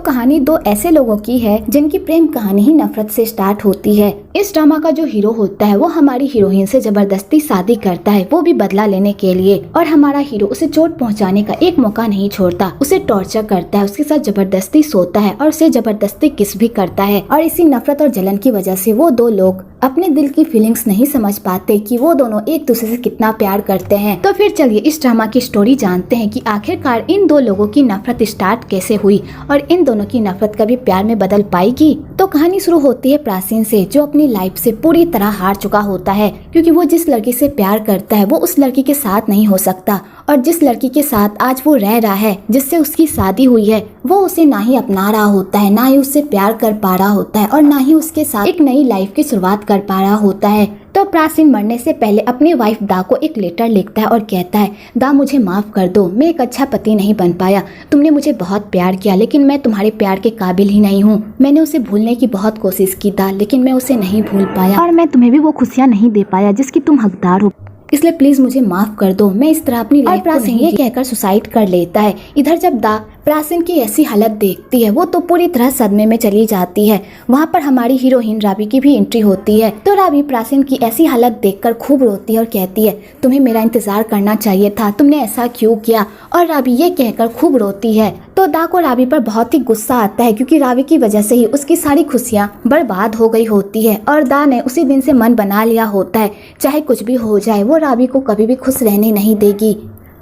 कहानी दो ऐसे लोगों की है जिनकी प्रेम कहानी ही नफरत से स्टार्ट होती है। इस ड्रामा का जो हीरो होता है वो हमारी हीरोइन से जबरदस्ती शादी करता है, वो भी बदला लेने के लिए, और हमारा हीरो उसे चोट पहुंचाने का एक मौका नहीं छोड़ता, उसे टॉर्चर करता है, उसके साथ जबरदस्ती सोता है और उसे जबरदस्ती किस भी करता है। और इसी नफरत और जलन की वजह से वो दो लोग अपने दिल की फीलिंग्स नहीं समझ पाते कि वो दोनों एक दूसरे से कितना प्यार करते हैं। तो फिर चलिए इस ड्रामा की स्टोरी जानते हैं कि आखिरकार इन दो लोगों की नफरत स्टार्ट कैसे हुई और इन दोनों की नफरत कभी प्यार में बदल पाएगी। तो कहानी शुरू होती है प्राचीन से, जो अपनी लाइफ से पूरी तरह हार चुका होता है, क्योंकि वो जिस लड़की से प्यार करता है वो उस लड़की के साथ नहीं हो सकता, और जिस लड़की के साथ आज वो रह रहा है, जिससे उसकी शादी हुई है, वो उसे ना ही अपना रहा होता है, ना ही उससे प्यार कर पा रहा होता है और ना ही उसके साथ एक नई लाइफ की शुरुआत कर पा रहा होता है। तो प्राचीन मरने से पहले अपनी वाइफ दा को एक लेटर लिखता है और कहता है, दा मुझे माफ कर दो, मैं एक अच्छा पति नहीं बन पाया, तुमने मुझे बहुत प्यार किया लेकिन मैं तुम्हारे प्यार के काबिल ही नहीं हूँ। मैंने उसे भूलने की बहुत कोशिश की दा, लेकिन मैं उसे नहीं भूल पाया और मैं तुम्हें भी वो खुशियाँ नहीं दे पाया जिसकी तुम हकदार हो, इसलिए प्लीज मुझे माफ कर दो, मैं इस तरह अपनी लाइफ को नहीं। ये कहकर सुसाइड कर लेता है। इधर जब दा प्राचीन की ऐसी हालत देखती है वो तो पूरी तरह सदमे में चली जाती है। वहाँ पर हमारी हीरोइन रावी की भी एंट्री होती है। तो रावी प्राचीन की ऐसी हालत देखकर खूब रोती है और कहती है, तुम्हें मेरा इंतजार करना चाहिए था, तुमने ऐसा क्यों किया। और रावी ये कहकर खूब रोती है। तो दा को रावी पर बहुत ही गुस्सा आता है, क्योंकि रावी की वजह से ही उसकी सारी खुशियाँ बर्बाद हो गई होती है और दा ने उसी दिन से मन बना लिया होता है, चाहे कुछ भी हो जाए वो रावी को कभी भी खुश रहने नहीं देगी।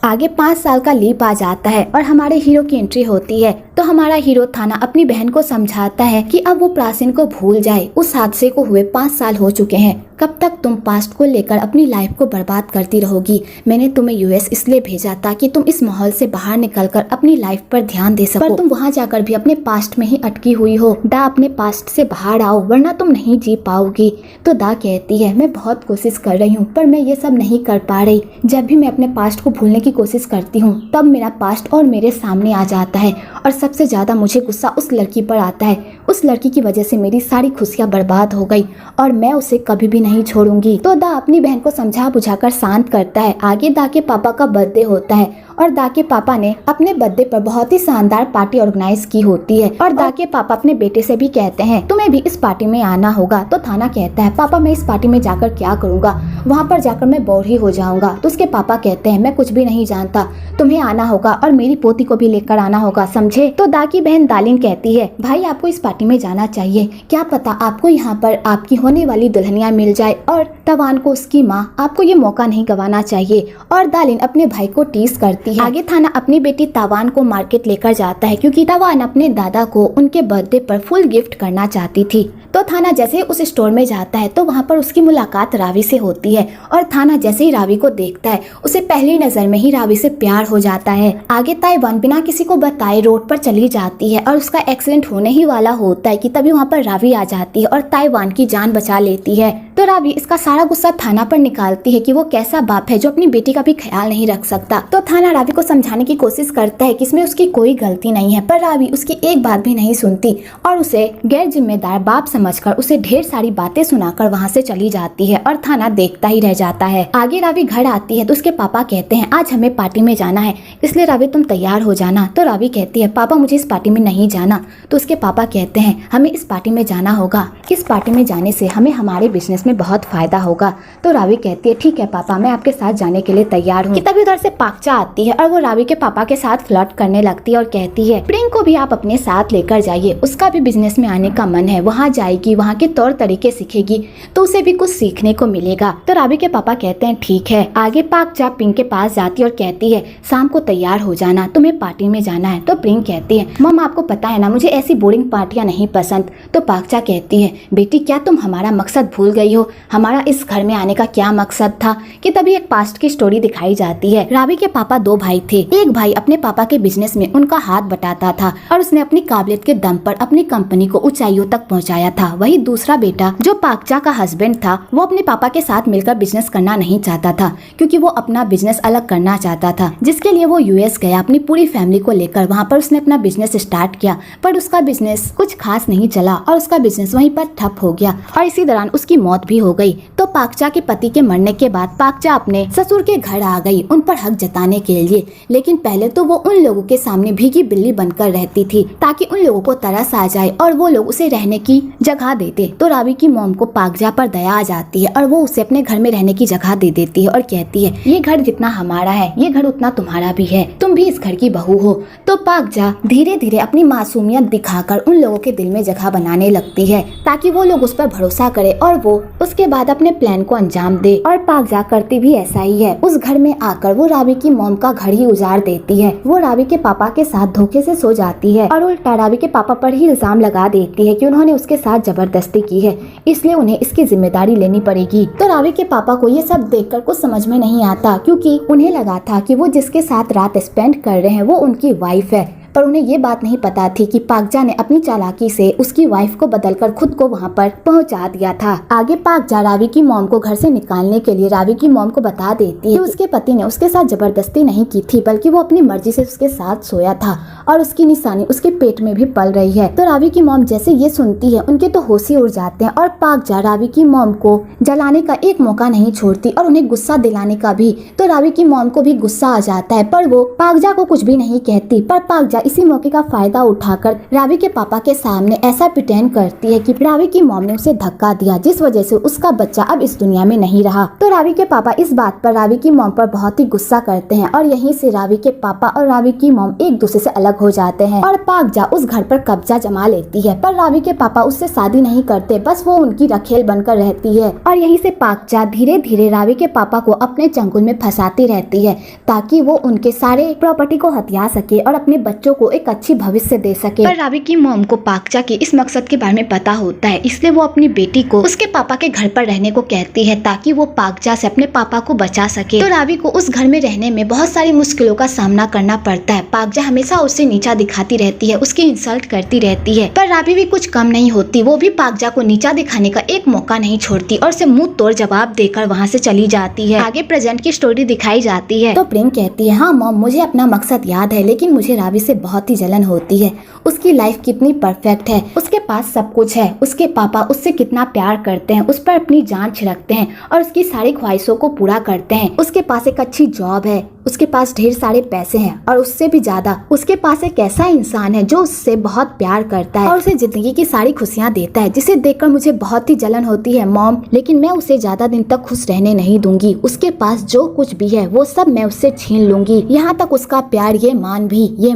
आगे 5 साल का लीप आ जाता है और हमारे हीरो की एंट्री होती है। तो हमारा हीरो थाना अपनी बहन को समझाता है कि अब वो प्राचीन को भूल जाए, उस हादसे को हुए 5 साल हो चुके हैं, कब तक तुम पास्ट को लेकर अपनी लाइफ को बर्बाद करती रहोगी। मैंने तुम्हें यूएस इसलिए भेजा ताकि तुम इस माहौल से बाहर निकलकर अपनी लाइफ पर ध्यान दे सको, पर तुम वहाँ जाकर भी अपने पास्ट में ही अटकी हुई हो। दा अपने पास्ट से बाहर आओ वरना तुम नहीं जी पाओगी। तो दा कहती है, मैं बहुत कोशिश कर रही हूँ पर मैं ये सब नहीं कर पा रही। जब भी मैं अपने पास्ट को भूलने की कोशिश करती हूँ तब मेरा पास्ट और मेरे सामने आ जाता है, और सबसे ज्यादा मुझे गुस्सा उस लड़की पर आता है। उस लड़की की वजह से मेरी सारी खुशियाँ बर्बाद हो गई और मैं उसे कभी भी नहीं छोड़ूंगी। तो दा अपनी बहन को समझा बुझाकर शांत करता है। आगे दा के पापा का बर्थडे होता है और दा के पापा ने अपने बर्थडे पर बहुत ही शानदार पार्टी ऑर्गेनाइज की होती है, और दा के पापा अपने बेटे से भी कहते हैं, तुम्हें भी इस पार्टी में आना होगा। तो थाना कहता है, पापा मैं इस पार्टी में जाकर क्या करूँगा, वहाँ पर जाकर मैं बोर ही हो जाऊंगा। तो उसके पापा कहते हैं, मैं कुछ भी नहीं जानता, तुम्हें आना होगा और मेरी पोती को भी लेकर आना होगा, समझे। तो दा की बहन दालिन कहती है, भाई आपको इस पार्टी में जाना चाहिए, क्या पता आपको यहाँ पर आपकी होने वाली दुल्हनिया मिल जाए, और तवान को उसकी माँ, आपको ये मौका नहीं गंवाना चाहिए। और दालिन अपने भाई को टीज करती है। आगे थाना अपनी बेटी तवान को मार्केट लेकर जाता है, क्योंकि तवान अपने दादा को उनके बर्थडे पर फुल गिफ्ट करना चाहती थी। तो थाना जैसे ही उस स्टोर में जाता है तो वहाँ पर उसकी मुलाकात रावी से होती है, और थाना जैसे ही रावी को देखता है उसे पहली नजर में ही रावी से प्यार हो जाता है। आगे ताइवान बिना किसी को बताए रोड पर चली जाती है और उसका एक्सीडेंट होने ही वाला होता है कि तभी वहाँ पर रावी आ जाती है और ताइवान की जान बचा लेती है। तो रावी इसका सारा गुस्सा थाना पर निकालती है कि वो कैसा बाप है जो अपनी बेटी का भी ख्याल नहीं रख सकता। तो थाना रावी को समझाने की कोशिश करता है कि इसमें उसकी कोई गलती नहीं है, पर रावी उसकी एक बात भी नहीं सुनती और उसे गैर जिम्मेदार बाप समझकर उसे ढेर सारी बातें सुनाकर वहाँ से चली जाती है, और थाना देखता ही रह जाता है। आगे रावी घर आती है तो उसके पापा कहते हैं, आज हमें पार्टी में जाना है, इसलिए रावी तुम तैयार हो जाना। तो रावी कहती है, पापा मुझे इस पार्टी में नहीं जाना। तो उसके पापा कहते हैं, हमें इस पार्टी में जाना होगा, इस पार्टी में जाने से हमें हमारे बिजनेस में बहुत फायदा होगा। तो रावी कहती है, ठीक है पापा, मैं आपके साथ जाने के लिए तैयार हूँ। तभी उधर से पाकचा आती है और वो रावी के पापा के साथ फ्लर्ट करने लगती है और कहती है, प्रियंक को भी आप अपने साथ लेकर जाइए, उसका भी बिजनेस में आने का मन है, वहाँ जाएगी, वहाँ के तौर तरीके सीखेगी तो उसे भी कुछ सीखने को मिलेगा। तो रावी के पापा कहते हैं, ठीक है। आगे पाकचा पिंक के पास जाती है और कहती है, शाम को तैयार हो जाना, तुम्हें पार्टी में जाना है। तो पिंक कहती है, मम आपको पता है ना मुझे ऐसी बोरिंग पार्टियां नहीं पसंद। तो पाकचा कहती है, बेटी क्या तुम हमारा मकसद भूल गई हो, हमारा इस घर में आने का क्या मकसद था। कि तभी एक पास्ट की स्टोरी दिखाई जाती है। रावी के पापा 2 भाई थे। एक भाई अपने पापा के बिजनेस में उनका हाथ बटाता था और उसने अपनी काबिलियत के दम पर अपनी कंपनी को ऊंचाइयों तक पहुंचाया था। वही दूसरा बेटा जो पाकचा का हस्बैंड था, वो अपने पापा के साथ मिलकर बिजनेस करना नहीं चाहता था, क्योंकि वो अपना बिजनेस अलग करना चाहता था, जिसके लिए वो यूएस गया अपनी पूरी फैमिली को लेकर। वहाँ पर उसने अपना बिजनेस स्टार्ट किया, पर उसका बिजनेस कुछ खास नहीं चला और उसका बिजनेस वहीं पर ठप हो गया और इसी दौरान उसकी मौत भी हो गई। तो तो पाकचा के पति के मरने के बाद पाकचा अपने ससुर के घर आ गई उन पर हक जताने के लिए। लेकिन पहले तो वो उन लोगों के सामने भीगी बिल्ली बनकर रहती थी ताकि उन लोगों को तरस आ जाए और वो लोग उसे रहने की जगह देते। तो रावी की मॉम को पाकजा पर दया आ जाती है और वो उसे अपने घर में रहने की जगह दे देती है और कहती है ये घर जितना हमारा है ये घर उतना तुम्हारा भी है, तुम भी इस घर की बहू हो। तो पाकजा धीरे धीरे अपनी मासूमियत दिखाकर उन लोगों के दिल में जगह बनाने लगती है ताकि वो लोग उस पर भरोसा करे और वो उसके बाद अपने प्लान को अंजाम दे। और पाकजा करती भी ऐसा ही है। उस घर में आकर वो रावी की मॉम का घर ही उजाड़ देती है। वो रावी के पापा के साथ धोखे से सो जाती है और उल्टा रावी के पापा पर ही इल्जाम लगा देती है कि उन्होंने उसके साथ जबरदस्ती की है, इसलिए उन्हें इसकी जिम्मेदारी लेनी पड़ेगी। तो रावी के पापा को ये सब देखकर कुछ समझ में नहीं आता क्योंकि उन्हें लगा था कि वो जिसके साथ रात स्पेंड कर रहे हैं वो उनकी वाइफ है, पर उन्हें ये बात नहीं पता थी कि पाकजा ने अपनी चालाकी से उसकी वाइफ को बदलकर खुद को वहाँ पर पहुँचा दिया था। आगे पाकजा रावी की मॉम को घर से निकालने के लिए रावी की मॉम को बता देती है कि उसके पति ने उसके साथ जबरदस्ती नहीं की थी बल्कि वो अपनी मर्जी से उसके साथ सोया था और उसकी निशानी उसके पेट में भी पल रही है। तो रावी की मॉम जैसे ये सुनती है उनके तो होश ही उड़ जाते हैं और पाकजा रावी की मॉम को जलाने का एक मौका नहीं छोड़ती और उन्हें गुस्सा दिलाने का भी। तो रावी की मॉम को भी गुस्सा आ जाता है पर वो पाकजा को कुछ भी नहीं कहती। पर पाकजा इसी मौके का फायदा उठाकर रावी के पापा के सामने ऐसा प्रिटेंड करती है कि रावी की मॉम ने उसे धक्का दिया जिस वजह से उसका बच्चा अब इस दुनिया में नहीं रहा। तो रावी के पापा इस बात पर रावी की मॉम पर बहुत ही गुस्सा करते हैं और यहीं से रावी के पापा और रावी की मॉम एक दूसरे से अलग हो जाते हैं और पाकजा उस घर पर कब्जा जमा लेती है। पर रावी के पापा उससे शादी नहीं करते, बस वो उनकी रखेल बनकर रहती है और यहीं से पाकजा धीरे धीरे रावी के पापा को अपने चंगुल में फंसाती रहती है ताकि वो उनके सारे प्रॉपर्टी को हथिया सके और अपने बच्चों को एक अच्छी भविष्य दे सके। पर रावी की मॉम को पाकजा के इस मकसद के बारे में पता होता है, इसलिए वो अपनी बेटी को उसके पापा के घर पर रहने को कहती है ताकि वो पाकजा से अपने पापा को बचा सके। तो रावी को उस घर में रहने में बहुत सारी मुश्किलों का सामना करना पड़ता है। पाकजा हमेशा उसे नीचा दिखाती रहती है, उसकी इंसल्ट करती रहती है, पर रावी भी कुछ कम नहीं होती। वो भी पाकजा को नीचा दिखाने का एक मौका नहीं छोड़ती और उसे मुंह तोड़ जवाब देकर वहाँ से चली जाती है। आगे प्रेजेंट की स्टोरी दिखाई जाती है। तो प्रेम कहती है हाँ मॉम मुझे अपना मकसद याद है लेकिन मुझे रावी से बहुत ही जलन होती है। उसकी लाइफ कितनी परफेक्ट है, उसके पास सब कुछ है, उसके पापा उससे कितना प्यार करते हैं, उस पर अपनी जान छिड़कते हैं और उसकी सारी ख्वाहिशों को पूरा करते हैं। उसके पास एक अच्छी जॉब है, उसके पास ढेर सारे पैसे हैं और उससे भी ज्यादा उसके पास एक ऐसा इंसान है जो उससे बहुत प्यार करता है और उसे जिंदगी की सारी खुशियाँ देता है, जिसे देखकर मुझे बहुत ही जलन होती है मॉम। लेकिन मैं उसे ज्यादा दिन तक खुश रहने नहीं दूंगी। उसके पास जो कुछ भी है वो सब मैं उससे छीन लूंगी, यहाँ तक उसका प्यार, ये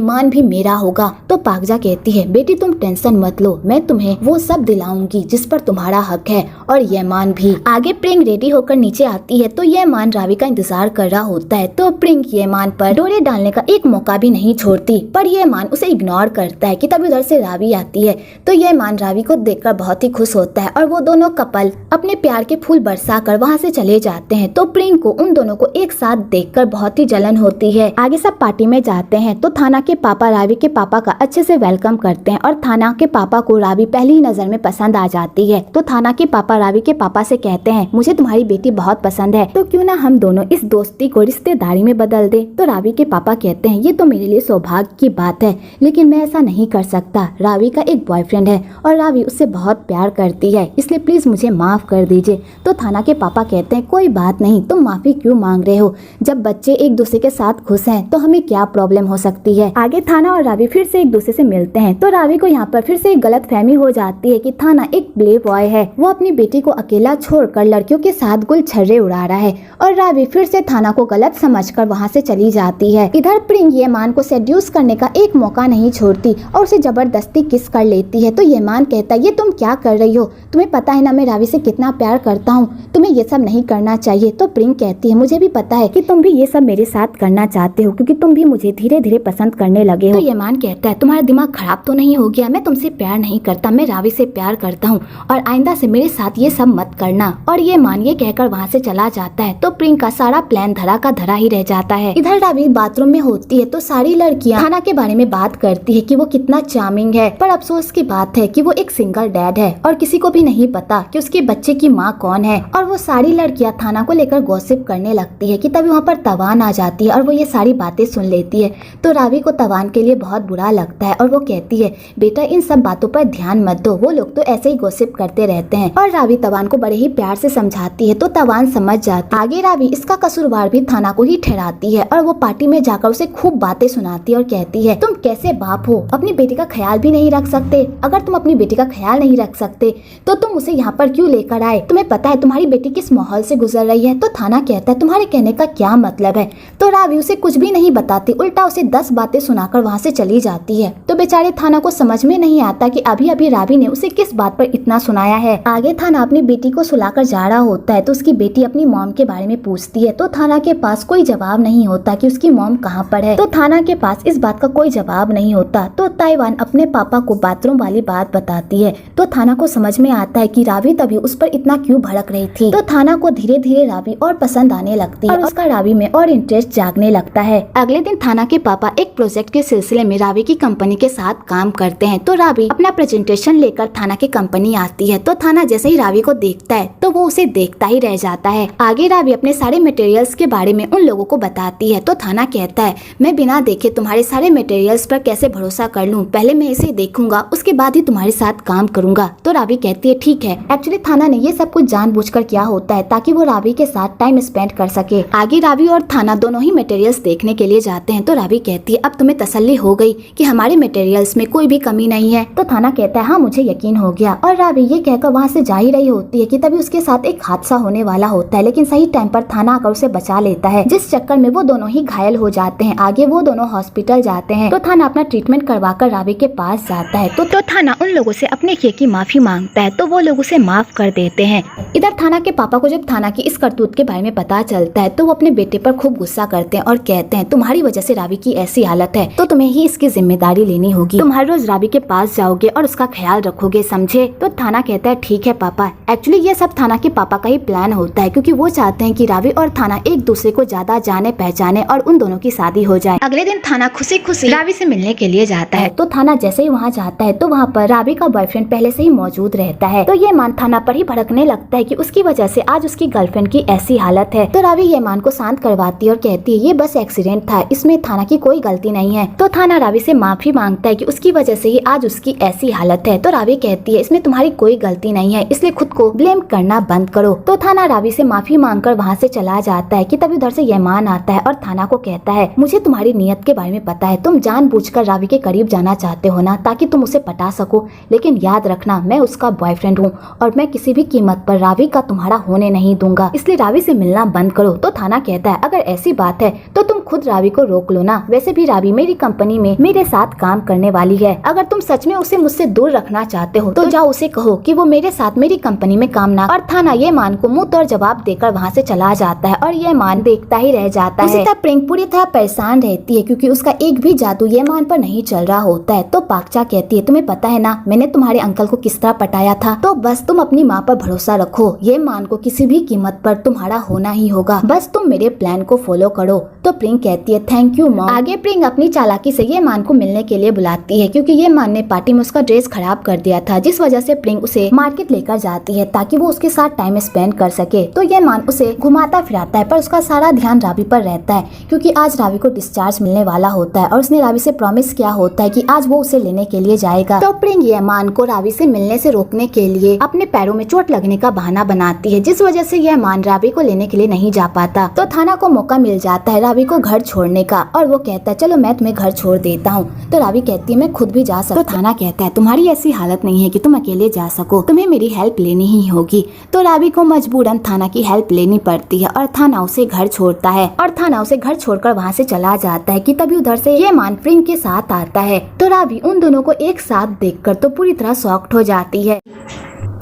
मान भी मेरा होगा। तो पाकजा कहती है बेटी तुम टेंशन मत लो, मैं तुम्हें वो सब दिलाऊंगी जिस पर तुम्हारा हक है और ये मान भी। आगे प्रिंग रेडी होकर नीचे आती है तो ये मान रावी का इंतजार कर रहा होता है। तो प्रिंग ये मान पर डोरे डालने का एक मौका भी नहीं छोड़ती, पर ये मान उसे इग्नोर करता है कि तब उधर से रावी आती है। तो ये मान रावी को देखकर बहुत ही खुश होता है और वो दोनों कपल अपने प्यार के फूल बरसाकर वहाँ से चले जाते हैं। तो प्रिंग को उन दोनों को एक साथ देखकर बहुत ही जलन होती है। आगे सब पार्टी में जाते हैं तो थाना के पापा रावी के पापा का अच्छे से वेलकम करते हैं और थाना के पापा को रावी पहली ही नजर में पसंद आ जाती है। तो थाना के पापा रावी के पापा से कहते हैं मुझे तुम्हारी बेटी बहुत पसंद है, तो क्यों ना हम दोनों इस दोस्ती को रिश्तेदारी में बदल दे। तो रावी के पापा कहते हैं ये तो मेरे लिए सौभाग्य की बात है लेकिन मैं ऐसा नहीं कर सकता। रावी का एक बॉयफ्रेंड है और रावी उससे बहुत प्यार करती है, इसलिए प्लीज मुझे माफ कर दीजिए। तो थाना के पापा कहते हैं कोई बात नहीं, तुम माफी क्यों मांग रहे हो, जब बच्चे एक दूसरे के साथ खुश हैं तो हमें क्या प्रॉब्लम हो सकती है। आगे थाना और रावी फिर से एक दूसरे से मिलते हैं तो रावी को यहाँ पर फिर से एक गलत फहमी हो जाती है कि थाना एक प्ले बॉय है, वो अपनी बेटी को अकेला छोड़कर लड़कियों के साथ गुल छर्रे उड़ा रहा है और रावी फिर से थाना को गलत समझकर वहाँ से चली जाती है। इधर प्रिंग येमान को सेड्यूस करने का एक मौका नहीं छोड़ती और उसे जबरदस्ती किस कर लेती है। तो येमान कहता है ये तुम क्या कर रही हो, तुम्हें पता है ना मैं रावी से कितना प्यार करता हूँ, तुम्हें ये सब नहीं करना चाहिए। तो प्रिंग कहती है मुझे भी पता है कि तुम भी ये सब मेरे साथ करना चाहते हो क्योंकि तुम भी मुझे धीरे धीरे पसंद करने लगे हो। तो येमान कहता है तुम्हारा दिमाग खराब तो नहीं हो गया, मैं तुमसे प्यार नहीं करता, मैं रावी से प्यार करता हूँ और आइंदा से मेरे साथ ये सब मत करना। और येमान ये कहकर वहाँ से चला जाता है। तो प्रिंग का सारा प्लान धरा का धरा ही रह जाता है। इधर रावी बाथरूम में होती है तो सारी लड़कियां थाना के बारे में बात करती है कि वो कितना चार्मिंग है, पर अफसोस की बात है कि वो एक सिंगल डैड है और किसी को भी नहीं पता कि उसके बच्चे की माँ कौन है। और वो सारी लड़कियां थाना को लेकर गॉसिप करने लगती है कि तभी वहाँ पर तवान आ जाती है और वो ये सारी बातें सुन लेती है। तो रावी को तवान के लिए बहुत बुरा लगता है और वो कहती है बेटा इन सब बातों पर ध्यान मत दो, वो लोग तो ऐसे ही गॉसिप करते रहते हैं। और रावी तवान को बड़े ही प्यार से समझाती है तो तवान समझ जाती है। आगे रावी इसका कसूरवार भी थाना को ही ठहराती है और वो पार्टी में जाकर उसे खूब बातें सुनाती है और कहती है तुम कैसे बाप हो, अपनी बेटी का ख्याल भी नहीं रख सकते। अगर तुम अपनी बेटी का ख्याल नहीं रख सकते तो तुम उसे यहाँ पर क्यों लेकर आए? तुम्हें पता है तुम्हारी बेटी किस माहौल से गुजर रही है? तो थाना कहता है तुम्हारे कहने का क्या मतलब है? तो रावी उसे कुछ भी नहीं बताती, उल्टा उसे 10 बातें सुनाकर वहाँ से चली जाती है। तो बेचारे थाना को समझ में नहीं आता कि अभी अभी रावी ने उसे किस बात पर इतना सुनाया है। आगे थाना अपनी बेटी को सुलाकर जा रहा होता है तो उसकी बेटी अपनी मॉम के बारे में पूछती है तो थाना के पास कोई जवाब नहीं होता कि उसकी मॉम कहाँ पर है। तो थाना के पास इस बात का कोई जवाब नहीं होता। तो ताइवान अपने पापा को बाथरूम वाली बात बताती है तो थाना को समझ में आता है कि रावी तभी उस पर इतना क्यों भड़क रही थी। तो थाना को धीरे धीरे रावी और पसंद आने लगती है और उसका रावी में और इंटरेस्ट जागने लगता है। अगले दिन थाना के पापा एक प्रोजेक्ट के सिलसिले में रावी की कंपनी के साथ काम करते हैं। तो रावी अपना प्रेजेंटेशन लेकर थाना की कंपनी आती है तो थाना जैसे ही रावी को देखता है तो वो उसे देखता ही रह जाता है। आगे रावी अपने सारे मटेरियल्स के बारे में उन लोगों को बताती है तो थाना कहता है मैं बिना देखे तुम्हारे सारे मटेरियल्स पर कैसे भरोसा कर लूं, पहले मैं इसे देखूंगा उसके बाद ही तुम्हारे साथ काम करूंगा। तो रावी कहती है ठीक है। एक्चुअली थाना ने ये सब कुछ जानबूझकर किया होता है ताकि वो रावी के साथ टाइम स्पेंड कर सके। आगे रावी और थाना दोनों ही मटेरियल्स देखने के लिए जाते हैं तो रावी कहती है अब तुम्हें तसल्ली हो गई कि हमारे मटेरियल्स में कोई भी कमी नहीं है? तो थाना कहता है हाँ मुझे यकीन हो गया। और रावी ये कहकर वहाँ से जा ही रही होती है कि तभी उसके साथ एक हादसा होने वाला होता है, लेकिन सही टाइम पर थाना आकर उसे बचा लेता है, जिस चक्कर में वो दोनों ही घायल हो जाते हैं। आगे वो दोनों हॉस्पिटल जाते हैं तो थाना अपना ट्रीटमेंट करवाकर रावी के पास जाता है तो थाना उन लोगों से अपने किए की माफी मांगता है तो वो लोग उसे माफ कर देते हैं। इधर थाना के पापा को जब थाना की इस करतूत के बारे में पता चलता है तो वो अपने बेटे पर खूब गुस्सा करते हैं और कहते हैं तुम्हारी वजह से रावी की ऐसी हालत है तो तुम्हें ही इसकी जिम्मेदारी लेनी होगी। तुम हर रोज रावी के पास जाओगे और उसका ख्याल रखोगे, समझे? तो थाना कहता है ठीक है पापा। एक्चुअली ये सब थाना के पापा का ही प्लान होता है क्योंकि वो चाहते हैं कि रावी और थाना एक दूसरे को ज्यादा जाने पहचाने और उन दोनों की शादी हो जाए। अगले दिन थाना खुशी खुशी रावी से मिलने के लिए जाता है तो थाना जैसे ही वहाँ जाता है तो वहाँ पर रावी का बॉयफ्रेंड पहले से ही मौजूद रहता है। तो ये मान थाना पर ही भड़कने लगता है कि उसकी वजह से आज उसकी गर्लफ्रेंड की ऐसी हालत है। तो रावी ये मान को शांत करवाती है और कहती है ये बस एक्सीडेंट था, इसमें थाना की कोई गलती नहीं है। तो थाना रावी से माफी मांगता है कि उसकी वजह से ही आज उसकी ऐसी हालत है। तो रावी कहती है इसमें तुम्हारी कोई गलती नहीं है, इसलिए खुद को ब्लेम करना बंद करो। तो थाना रावी से माफी मांगकर वहाँ से चला जाता है कि तभी उधर से यमान आता है और थाना को कहता है मुझे तुम्हारी नियत के बारे में पता है, तुम जानबूझकर रावी के करीब जाना चाहते हो ना ताकि तुम उसे पटा सको, लेकिन याद रखना मैं उसका बॉयफ्रेंड हूँ और मैं किसी भी कीमत पर रावी का तुम्हारा होने नहीं दूंगा, इसलिए रावी से मिलना बंद करो। तो थाना कहता है अगर ऐसी बात है तो तुम खुद रावी को रोक लो ना, वैसे भी रावी मेरी कंपनी में मेरे साथ काम करने वाली है, अगर तुम सच में उसे मुझसे दूर रखना चाहते हो तो जाओ उसे कहो कि वो मेरे साथ मेरी कंपनी में काम ना। और थाना ये मान को मुंह तोड़ जवाब देकर वहाँ से चला जाता है और ये मान देखता ही रह जाता है। उसी प्रिंग पूरी तरह परेशान रहती है क्योंकि उसका एक भी जादू ये मान पर नहीं चल रहा होता है। तो पाकचा कहती है तुम्हें पता है ना मैंने तुम्हारे अंकल को किस तरह पटाया था, तो बस तुम अपनी माँ पर भरोसा रखो, ये मान को किसी भी कीमत पर तुम्हारा होना ही होगा, बस तुम मेरे प्लान को फॉलो करो। तो प्रिंग कहती है थैंक यू मॉम। आगे प्रिंग अपनी चालाकी से ये मान को मिलने के लिए बुलाती है क्योंकि ये मान ने पार्टी में उसका ड्रेस खराब कर दिया था, जिस वजह से प्रिंग उसे मार्केट लेकर जाती है ताकि वो उसके साथ टाइम स्पेंड कर सके। तो ये मान उसे घुमाता फिराता है पर उसका सारा ध्यान रावी पर रहता है क्योंकि आज रावी को डिस्चार्ज मिलने वाला होता है और उसने रावी से प्रॉमिस किया होता है कि आज वो उसे लेने के लिए जाएगा। तो प्रिंग ये मान को रावी से मिलने से रोकने के लिए अपने पैरों में चोट लगने का बहाना बनाती है, जिस वजह से यह मान रावी को लेने के लिए नहीं जा पाता। तो थाना को मौका मिल जाता है रावी को घर छोड़ने का और वो कहता है चलो मैं तुम्हें घर छोड़ देता हूँ। तो रावी कहती है मैं खुद भी जा सकता। तो थाना कहता है तुम्हारी ऐसी हालत नहीं है कि तुम अकेले जा सको, तुम्हें मेरी हेल्प लेनी ही होगी। तो रावी को मजबूरन थाना की हेल्प लेनी पड़ती है और थाना उसे घर छोड़ता है और थाना उसे घर छोड़कर वहाँ से चला जाता है कि तभी उधर से ये मान प्रिंग के साथ आता है। तो रावी उन दोनों को एक साथ देखकर तो पूरी तरह शॉक्ड हो जाती है।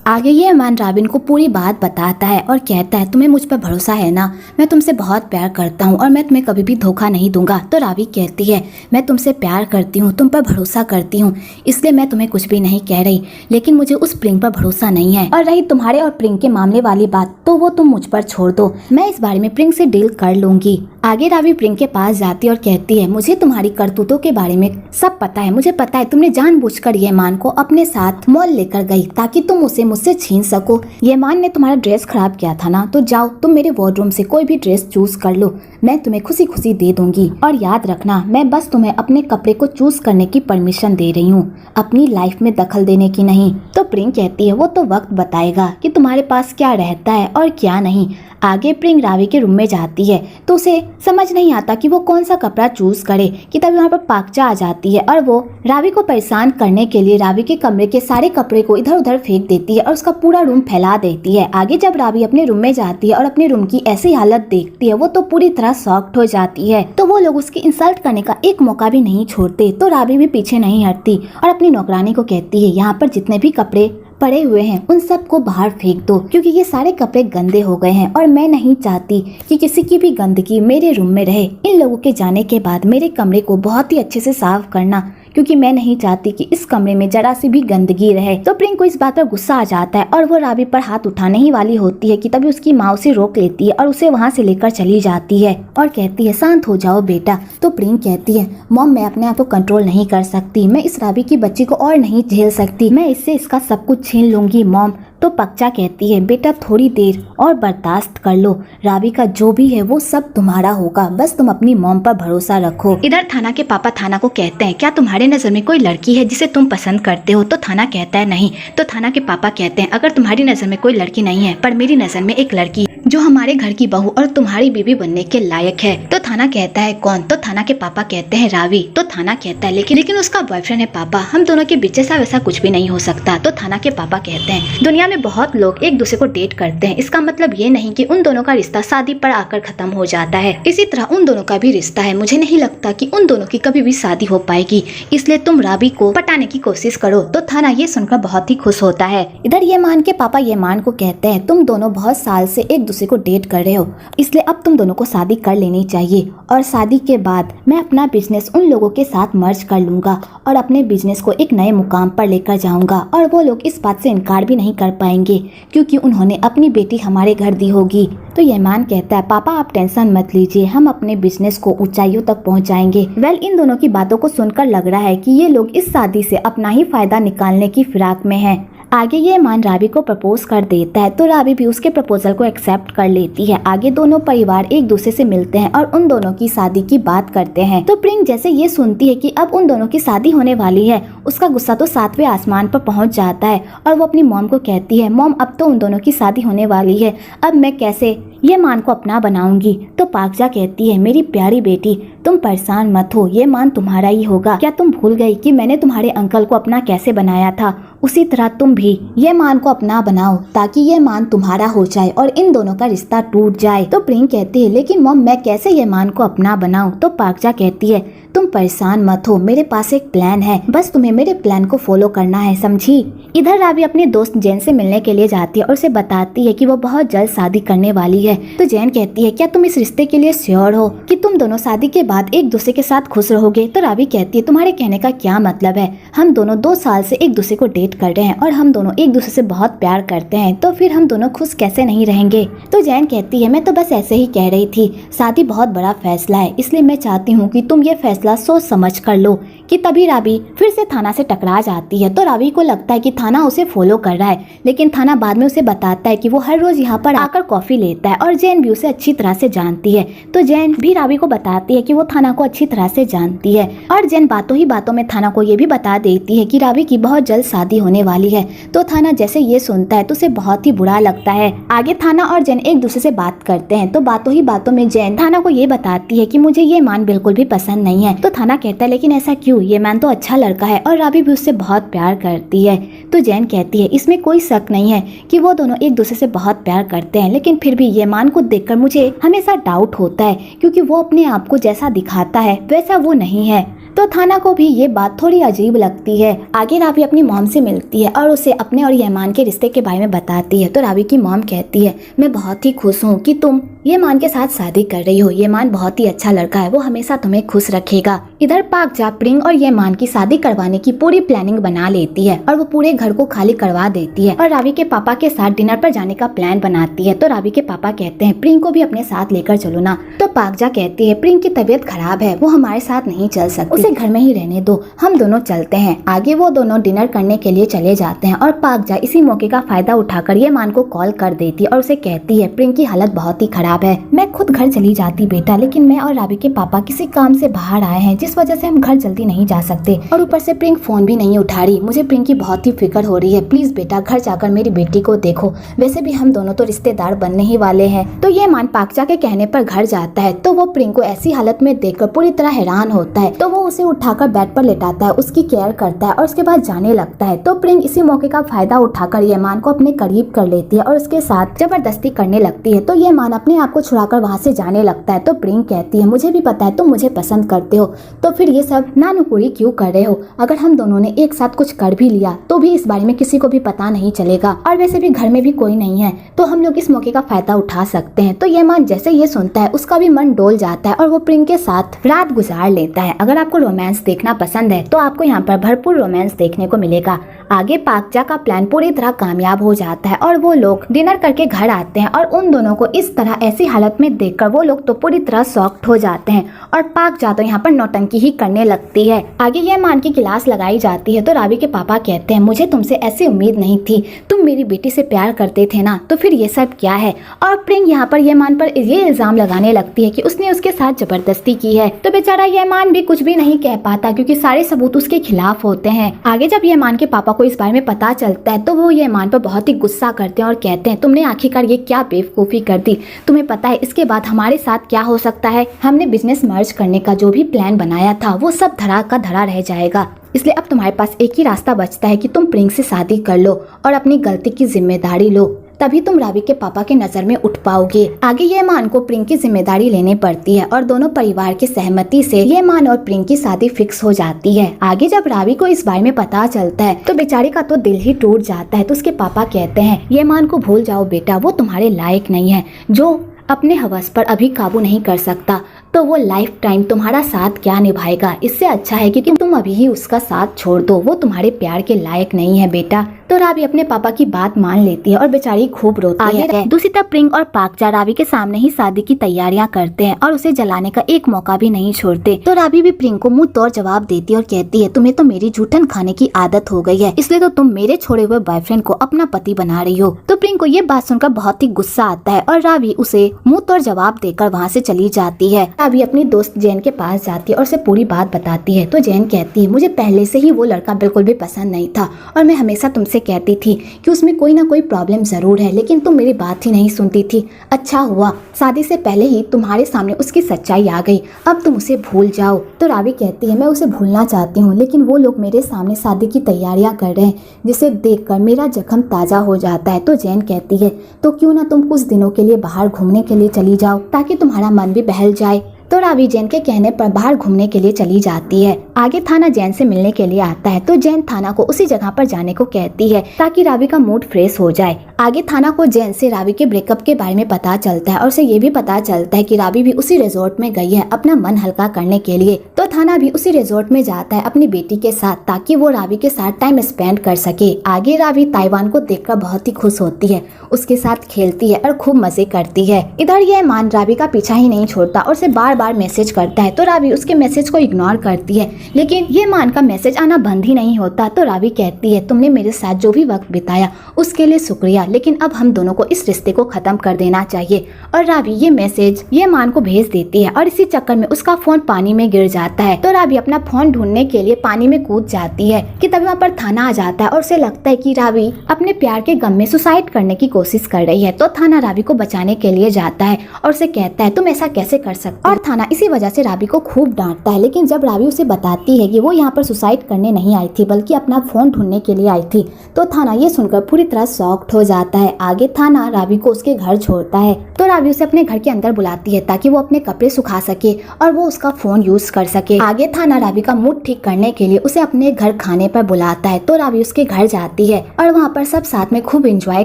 आगे ये मान राबिन को पूरी बात बताता है और कहता है तुम्हें मुझ पर भरोसा है ना, मैं तुमसे बहुत प्यार करता हूँ और मैं तुम्हें कभी भी धोखा नहीं दूंगा। तो रावी कहती है मैं तुमसे प्यार करती हूँ, तुम पर भरोसा करती हूँ, इसलिए मैं तुम्हें कुछ भी नहीं कह रही, लेकिन मुझे उस प्रिंग पर भरोसा नहीं है। और रही तुम्हारे और प्रिंग के मामले वाली बात तो वो तुम मुझ पर छोड़ दो, मैं इस बारे में प्रिंग से डील कर लूंगी। आगे रावी प्रिंग के पास जाती और कहती है मुझे तुम्हारी करतूतों के बारे में सब पता है, मुझे पता है तुमने जानबूझकर ये मान को अपने साथ मॉल लेकर गई ताकि तुम उसे मुझसे छीन सको। येमान ने तुम्हारा ड्रेस खराब किया था ना, तो जाओ तुम मेरे वार्डरोब से कोई भी ड्रेस चूज कर लो, मैं तुम्हें खुशी खुशी दे दूंगी। और याद रखना, मैं बस तुम्हें अपने कपड़े को चूज करने की परमिशन दे रही हूँ, अपनी लाइफ में दखल देने की नहीं। तो प्रिंग कहती है वो तो वक्त बताएगा कि तुम्हारे पास क्या रहता है और क्या नहीं। आगे प्रिंग रावी के रूम में जाती है तो उसे समझ नहीं आता कि वो कौन सा कपड़ा चूज करे कि तभी वहाँ पर पाकचा आ जाती है और वो रावी को परेशान करने के लिए रावी के कमरे के सारे कपड़े को इधर उधर फेंक देती है और उसका पूरा रूम फैला देती है। आगे जब रावी अपने रूम में जाती है और अपने रूम की ऐसी हालत देखती है वो तो पूरी तरह शॉक्ड हो जाती है। तो वो लोग उसकी इंसल्ट करने का एक मौका भी नहीं छोड़ते। तो रावी भी पीछे नहीं हटती और अपनी नौकरानी को कहती है यहाँ पर जितने भी कपड़े पड़े हुए हैं उन सब को बाहर फेंक दो, क्योंकि ये सारे कपड़े गंदे हो गए हैं और मैं नहीं चाहती कि किसी की भी गंदगी मेरे रूम में रहे। इन लोगों के जाने के बाद मेरे कमरे को बहुत ही अच्छे से साफ करना, क्योंकि मैं नहीं चाहती कि इस कमरे में जरा सी भी गंदगी रहे। तो प्रिंग को इस बात पर गुस्सा आ जाता है और वो रावी पर हाथ उठाने ही वाली होती है कि तभी उसकी माँ उसे रोक लेती है और उसे वहाँ से लेकर चली जाती है और कहती है शांत हो जाओ बेटा। तो प्रिंग कहती है मॉम मैं अपने आप को कंट्रोल नहीं कर सकती, मैं इस रावी की बच्ची को और नहीं झेल सकती, मैं इससे इसका सब कुछ छीन लूंगी मॉम। तो पक्चा कहती है बेटा थोड़ी देर और बर्दाश्त कर लो, रावी का जो भी है वो सब तुम्हारा होगा, बस तुम अपनी मॉम पर भरोसा रखो। इधर थाना के पापा थाना को कहते हैं क्या तुम्हारे नजर में कोई लड़की है जिसे तुम पसंद करते हो? तो थाना कहता है नहीं। तो थाना के पापा कहते हैं अगर तुम्हारी नजर में कोई लड़की नहीं है पर मेरी नजर में एक लड़की जो हमारे घर की बहू और तुम्हारी बीवी बनने के लायक है। तो थाना कहता है कौन? तो थाना के पापा कहते हैं रावी। तो थाना कहता है लेकिन उसका बॉयफ्रेंड है पापा, हम दोनों के बीच ऐसा वैसा कुछ भी नहीं हो सकता। तो थाना के पापा कहते हैं दुनिया में बहुत लोग एक दूसरे को डेट करते हैं, इसका मतलब ये नहीं कि उन दोनों का रिश्ता शादी पर आकर खत्म हो जाता है। इसी तरह उन दोनों का भी रिश्ता है, मुझे नहीं लगता कि उन दोनों की कभी भी शादी हो पाएगी, इसलिए तुम रावी को पटाने की कोशिश करो। तो थाना ये सुनकर बहुत ही खुश होता है। इधर येमान के पापा येमान को कहते हैं तुम दोनों बहुत साल से एक दूसरे को डेट कर रहे हो, इसलिए अब तुम दोनों को शादी कर लेनी चाहिए और शादी के बाद मैं अपना बिजनेस उन लोगों के साथ मर्ज कर लूंगा और अपने बिजनेस को एक नए मुकाम पर लेकर जाऊंगा और वो लोग इस बात से इनकार भी नहीं कर पाएंगे क्योंकि उन्होंने अपनी बेटी हमारे घर दी होगी। तो येमान कहता है पापा आप टेंशन मत लीजिए, हम अपने बिजनेस को ऊंचाइयों तक पहुंचाएंगे। वेल इन दोनों की बातों को सुनकर लग रहा है कि ये लोग इस शादी से अपना ही फायदा निकालने की फिराक में हैं। आगे ये मान रावी को प्रपोज कर देता है तो रावी भी उसके प्रपोजल को एक्सेप्ट कर लेती है। आगे दोनों परिवार एक दूसरे से मिलते हैं और उन दोनों की शादी की बात करते हैं। तो प्रिंग जैसे ये सुनती है कि अब उन दोनों की शादी होने वाली है, उसका गुस्सा तो 7वें आसमान पर पहुंच जाता है और वो अपनी मॉम को कहती है मॉम अब तो उन दोनों की शादी होने वाली है, अब मैं कैसे ये मान को अपना बनाऊंगी। तो पाकजा कहती है मेरी प्यारी बेटी तुम परेशान मत हो, ये मान तुम्हारा ही होगा। क्या तुम भूल गई कि मैंने तुम्हारे अंकल को अपना कैसे बनाया था? उसी तरह तुम भी ये मान को अपना बनाओ ताकि ये मान तुम्हारा हो जाए और इन दोनों का रिश्ता टूट जाए। तो प्रिंग कहती है लेकिन मॉम मैं कैसे ये मान को अपना बनाऊं? तो पाकजा कहती है तुम परेशान मत हो, मेरे पास एक प्लान है, बस तुम्हें मेरे प्लान को फॉलो करना है, समझी। इधर रावी अपने दोस्त जैन से मिलने के लिए जाती है और उसे बताती है कि वो बहुत जल्द शादी करने वाली है। तो जैन कहती है क्या तुम इस रिश्ते के लिए श्योर हो कि तुम दोनों शादी के बाद एक दूसरे के साथ खुश रहोगे? तो रावी कहती है तुम्हारे कहने का क्या मतलब है, हम दोनों 2 साल से एक दूसरे को डेट कर रहे हैं और हम दोनों एक दूसरे से बहुत प्यार करते हैं, तो फिर हम दोनों खुश कैसे नहीं रहेंगे? तो जैन कहती है मैं तो बस ऐसे ही कह रही थी, शादी बहुत बड़ा फैसला है, इसलिए मैं चाहती हूँ कि तुम ये फैसला सोच समझ कर लो। कि तभी रावी फिर से थाना से टकरा जाती है। तो रावी को लगता है कि थाना उसे फॉलो कर रहा है, लेकिन थाना बाद में उसे बताता है कि वो हर रोज यहाँ पर आकर कॉफी लेता है और जैन भी उसे अच्छी तरह से जानती है। तो जैन भी रावी को बताती है कि वो थाना को अच्छी तरह से जानती है और जैन बातों ही बातों में थाना को ये भी बता देती है कि रावी की बहुत जल्द शादी होने वाली है। तो थाना जैसे ये सुनता है तो उसे बहुत ही बुरा लगता है। आगे थाना और जैन एक दूसरे से बात करते हैं, तो बातों ही बातों में जैन थाना को ये बताती है कि मुझे ये मान बिल्कुल भी पसंद नहीं है। तो थाना कहता है लेकिन ऐसा क्यों, ये मैन तो अच्छा लड़का है और रावी भी उससे बहुत प्यार करती है। तो जैन कहती है इसमें कोई शक नहीं है कि वो दोनों एक दूसरे से बहुत प्यार करते हैं, लेकिन फिर भी ये मान को देखकर मुझे हमेशा डाउट होता है क्योंकि वो अपने आप को जैसा दिखाता है वैसा वो नहीं है। तो थाना को भी ये बात थोड़ी अजीब लगती है। आगे रावी अपनी मॉम से मिलती है और उसे अपने और येमान के रिश्ते के बारे में बताती है। तो रावी की मॉम कहती है मैं बहुत ही खुश हूँ कि तुम ये मान के साथ शादी कर रही हो। ये मान बहुत ही अच्छा लड़का है, वो हमेशा तुम्हें खुश रखेगा। इधर पाक जा प्रिंग और ये मान की शादी करवाने की पूरी प्लानिंग बना लेती है और वो पूरे घर को खाली करवा देती है और रावी के पापा के साथ डिनर पर जाने का प्लान बनाती है। तो रावी के पापा कहते हैं प्रिंग को भी अपने साथ लेकर चलो ना। तो पाक जा कहती है प्रिंग की तबीयत खराब है, वो हमारे साथ नहीं चल सकती, उसे घर में ही रहने दो, हम दोनों चलते हैं। आगे वो दोनों डिनर करने के लिए चले जाते हैं और पाक जा इसी मौके का फायदा उठाकर ये मान को कॉल कर देती है और उसे कहती है प्रिंग की हालत बहुत ही खराब है, मैं खुद घर चली जाती बेटा, लेकिन मैं और रावी के पापा किसी काम से बाहर आए हैं जिस वजह से हम घर जल्दी नहीं जा सकते और ऊपर से प्रिंग फोन भी नहीं उठा रही। मुझे प्रिंग की बहुत ही फिक्र हो रही है, प्लीज बेटा घर जाकर मेरी बेटी को देखो, वैसे भी हम दोनों तो रिश्तेदार बनने ही वाले हैं। तो ये मान पाकजा के कहने पर घर जाता है तो वो प्रिंग को ऐसी हालत में देखकर पूरी तरह हैरान होता है। तो वो उसे उठाकर बेड पर लेटाता है, उसकी केयर करता है और उसके बाद जाने लगता है। तो प्रिंग इसी मौके का फायदा उठाकर ये मान को अपने करीब कर लेती है और उसके साथ जबरदस्ती करने लगती है। तो ये मान अपने आप को छुड़ाकर वहाँ से जाने लगता है। तो प्रिंग कहती है मुझे भी पता है तुम मुझे पसंद करते हो, तो फिर ये सब नानुकुरी क्यों कर रहे हो? अगर हम दोनों ने एक साथ कुछ कर भी लिया तो भी इस बारे में किसी को भी पता नहीं चलेगा और वैसे भी घर में भी कोई नहीं है, तो हम लोग इस मौके का फायदा उठा सकते हैं। तो ये मान जैसे ये सुनता है उसका भी मन डोल जाता है और वो प्रिंग के साथ रात गुजार लेता है। अगर आपको रोमांस देखना पसंद है तो आपको यहाँ पर भरपूर रोमांस देखने को मिलेगा। आगे पाकजा का प्लान पूरी तरह कामयाब हो जाता है और वो लोग डिनर करके घर आते हैं और उन दोनों को इस तरह ऐसी हालत में देखकर वो लोग तो पूरी तरह शॉक्ड हो जाते हैं और पाकजा तो यहाँ पर नौटंकी ही करने लगती है। आगे ये मान की क्लास लगाई जाती है तो रावी के पापा कहते हैं मुझे तुमसे ऐसी उम्मीद नहीं थी, तुम मेरी बेटी से प्यार करते थे ना, तो फिर ये सब क्या है? और प्रिंग यहाँ पर ये मान पर ये इल्जाम लगाने लगती है कि उसने उसके साथ जबरदस्ती की है। तो बेचारा ये मान भी कुछ भी नहीं कह पाता क्योंकि सारे सबूत उसके खिलाफ होते हैं। आगे जब ये मान के पापा को इस बारे में पता चलता है तो वो ये मान पर बहुत ही गुस्सा करते हैं और कहते हैं तुमने आखिरकार ये क्या बेवकूफ़ी कर दी, तुम्हें पता है इसके बाद हमारे साथ क्या हो सकता है? हमने बिजनेस मर्ज करने का जो भी प्लान बनाया था वो सब धरा का धरा रह जाएगा, इसलिए अब तुम्हारे पास एक ही रास्ता बचता है कि तुम प्रिंग से शादी कर लो और अपनी गलती की जिम्मेदारी लो, तभी तुम रावी के पापा के नजर में उठ पाओगे। आगे ये मान को प्रिंग की जिम्मेदारी लेनी पड़ती है और दोनों परिवार की सहमति से ये मान और प्रिंग की शादी फिक्स हो जाती है। आगे जब रावी को इस बारे में पता चलता है तो बेचारी का तो दिल ही टूट जाता है। तो उसके पापा कहते हैं ये मान को भूल जाओ बेटा, वो तुम्हारे लायक नहीं है, जो अपने हवस पर अभी काबू नहीं कर सकता तो वो लाइफ टाइम तुम्हारा साथ क्या निभाएगा? इससे अच्छा है कि तुम अभी ही उसका साथ छोड़ दो, वो तुम्हारे प्यार के लायक नहीं है बेटा। तो रावी अपने पापा की बात मान लेती है और बेचारी खूब रोती है। दूसरी तरफ प्रिंग और पाकजा रावी के सामने ही शादी की तैयारियां करते हैं और उसे जलाने का एक मौका भी नहीं छोड़ते। तो रावी भी प्रिंग को मुंह तोड़ जवाब देती है और कहती है तुम्हें तो मेरी जूठन खाने की आदत हो गई है, इसलिए तो तुम मेरे छोड़े हुए बॉयफ्रेंड को अपना पति बना रही हो। तो प्रिंग को ये बात सुनकर बहुत ही गुस्सा आता है और रावी उसे मुंह तोड़ जवाब देकर वहाँ से चली जाती है। रावी अपनी दोस्त जैन के पास जाती है और उसे पूरी बात बताती है। तो जैन कहती है मुझे पहले से ही वो लड़का बिल्कुल भी पसंद नहीं था और मैं हमेशा तुमसे कहती थी कि उसमें कोई ना कोई प्रॉब्लम जरूर है, लेकिन तुम मेरी बात ही नहीं सुनती थी। अच्छा हुआ शादी से पहले ही तुम्हारे सामने उसकी सच्चाई आ गई, अब तुम उसे भूल जाओ। तो रावी कहती है मैं उसे भूलना चाहती हूँ, लेकिन वो लोग मेरे सामने शादी की तैयारियां कर रहे हैं जिसे देखकर मेरा जख्म ताजा हो जाता है। तो जैन कहती है तो क्यों ना तुम कुछ दिनों के लिए बाहर घूमने के लिए चली जाओ ताकि तुम्हारा मन भी बहल जाए। तो रावी जैन के कहने पर बाहर घूमने के लिए चली जाती है। आगे थाना जैन से मिलने के लिए आता है तो जैन थाना को उसी जगह पर जाने को कहती है ताकि रावी का मूड फ्रेश हो जाए। आगे थाना को जैन से रावी के ब्रेकअप के बारे में पता चलता है और उसे ये भी पता चलता है कि रावी भी उसी रिजॉर्ट में गई है अपना मन हल्का करने के लिए। तो थाना भी उसी रिजॉर्ट में जाता है अपनी बेटी के साथ ताकि वो रावी के साथ टाइम स्पेंड कर सके। आगे रावी ताइवान को देखकर बहुत ही खुश होती है, उसके साथ खेलती है और खूब मजे करती है। इधर ये मान रावी का पीछा ही नहीं छोड़ता और उसे बार बार मैसेज करता है। तो रावी उसके मैसेज को इग्नोर करती है, लेकिन ये मान का मैसेज आना बंद ही नहीं होता। तो रावी कहती है तुमने मेरे साथ जो भी वक्त बिताया उसके लिए शुक्रिया, लेकिन अब हम दोनों को इस रिश्ते को खत्म कर देना चाहिए। और रावी ये मैसेज ये मान को भेज देती है और इसी चक्कर में उसका फोन पानी में गिर जाता है। तो रावी अपना फोन ढूंढने के लिए पानी में कूद जाती है कि तभी वहाँ पर थाना आ जाता है और उसे लगता है कि रावी अपने प्यार के गम में सुसाइड करने की कोशिश कर रही है। तो थाना रावी को बचाने के लिए जाता है और उसे कहता है तुम ऐसा कैसे कर सकते हो। और थाना इसी वजह से रावी को खूब डांटता है, लेकिन जब रावी उसे बताती है कि वो यहाँ पर सुसाइड करने नहीं आई थी बल्कि अपना फोन ढूंढने के लिए आई थी, तो थाना ये सुनकर पूरी तरह शॉक्ड हो जाता है। आगे थाना रावी को उसके घर छोड़ता है, तो रावी उसे अपने घर के अंदर बुलाती है ताकि वो अपने कपड़े सुखा सके और वो उसका फोन यूज कर सके। आगे थाना रावी का मूड ठीक करने के लिए उसे अपने घर खाने पर बुलाता है, तो रावी उसके घर जाती है और वहाँ पर सब साथ में खूब एंजॉय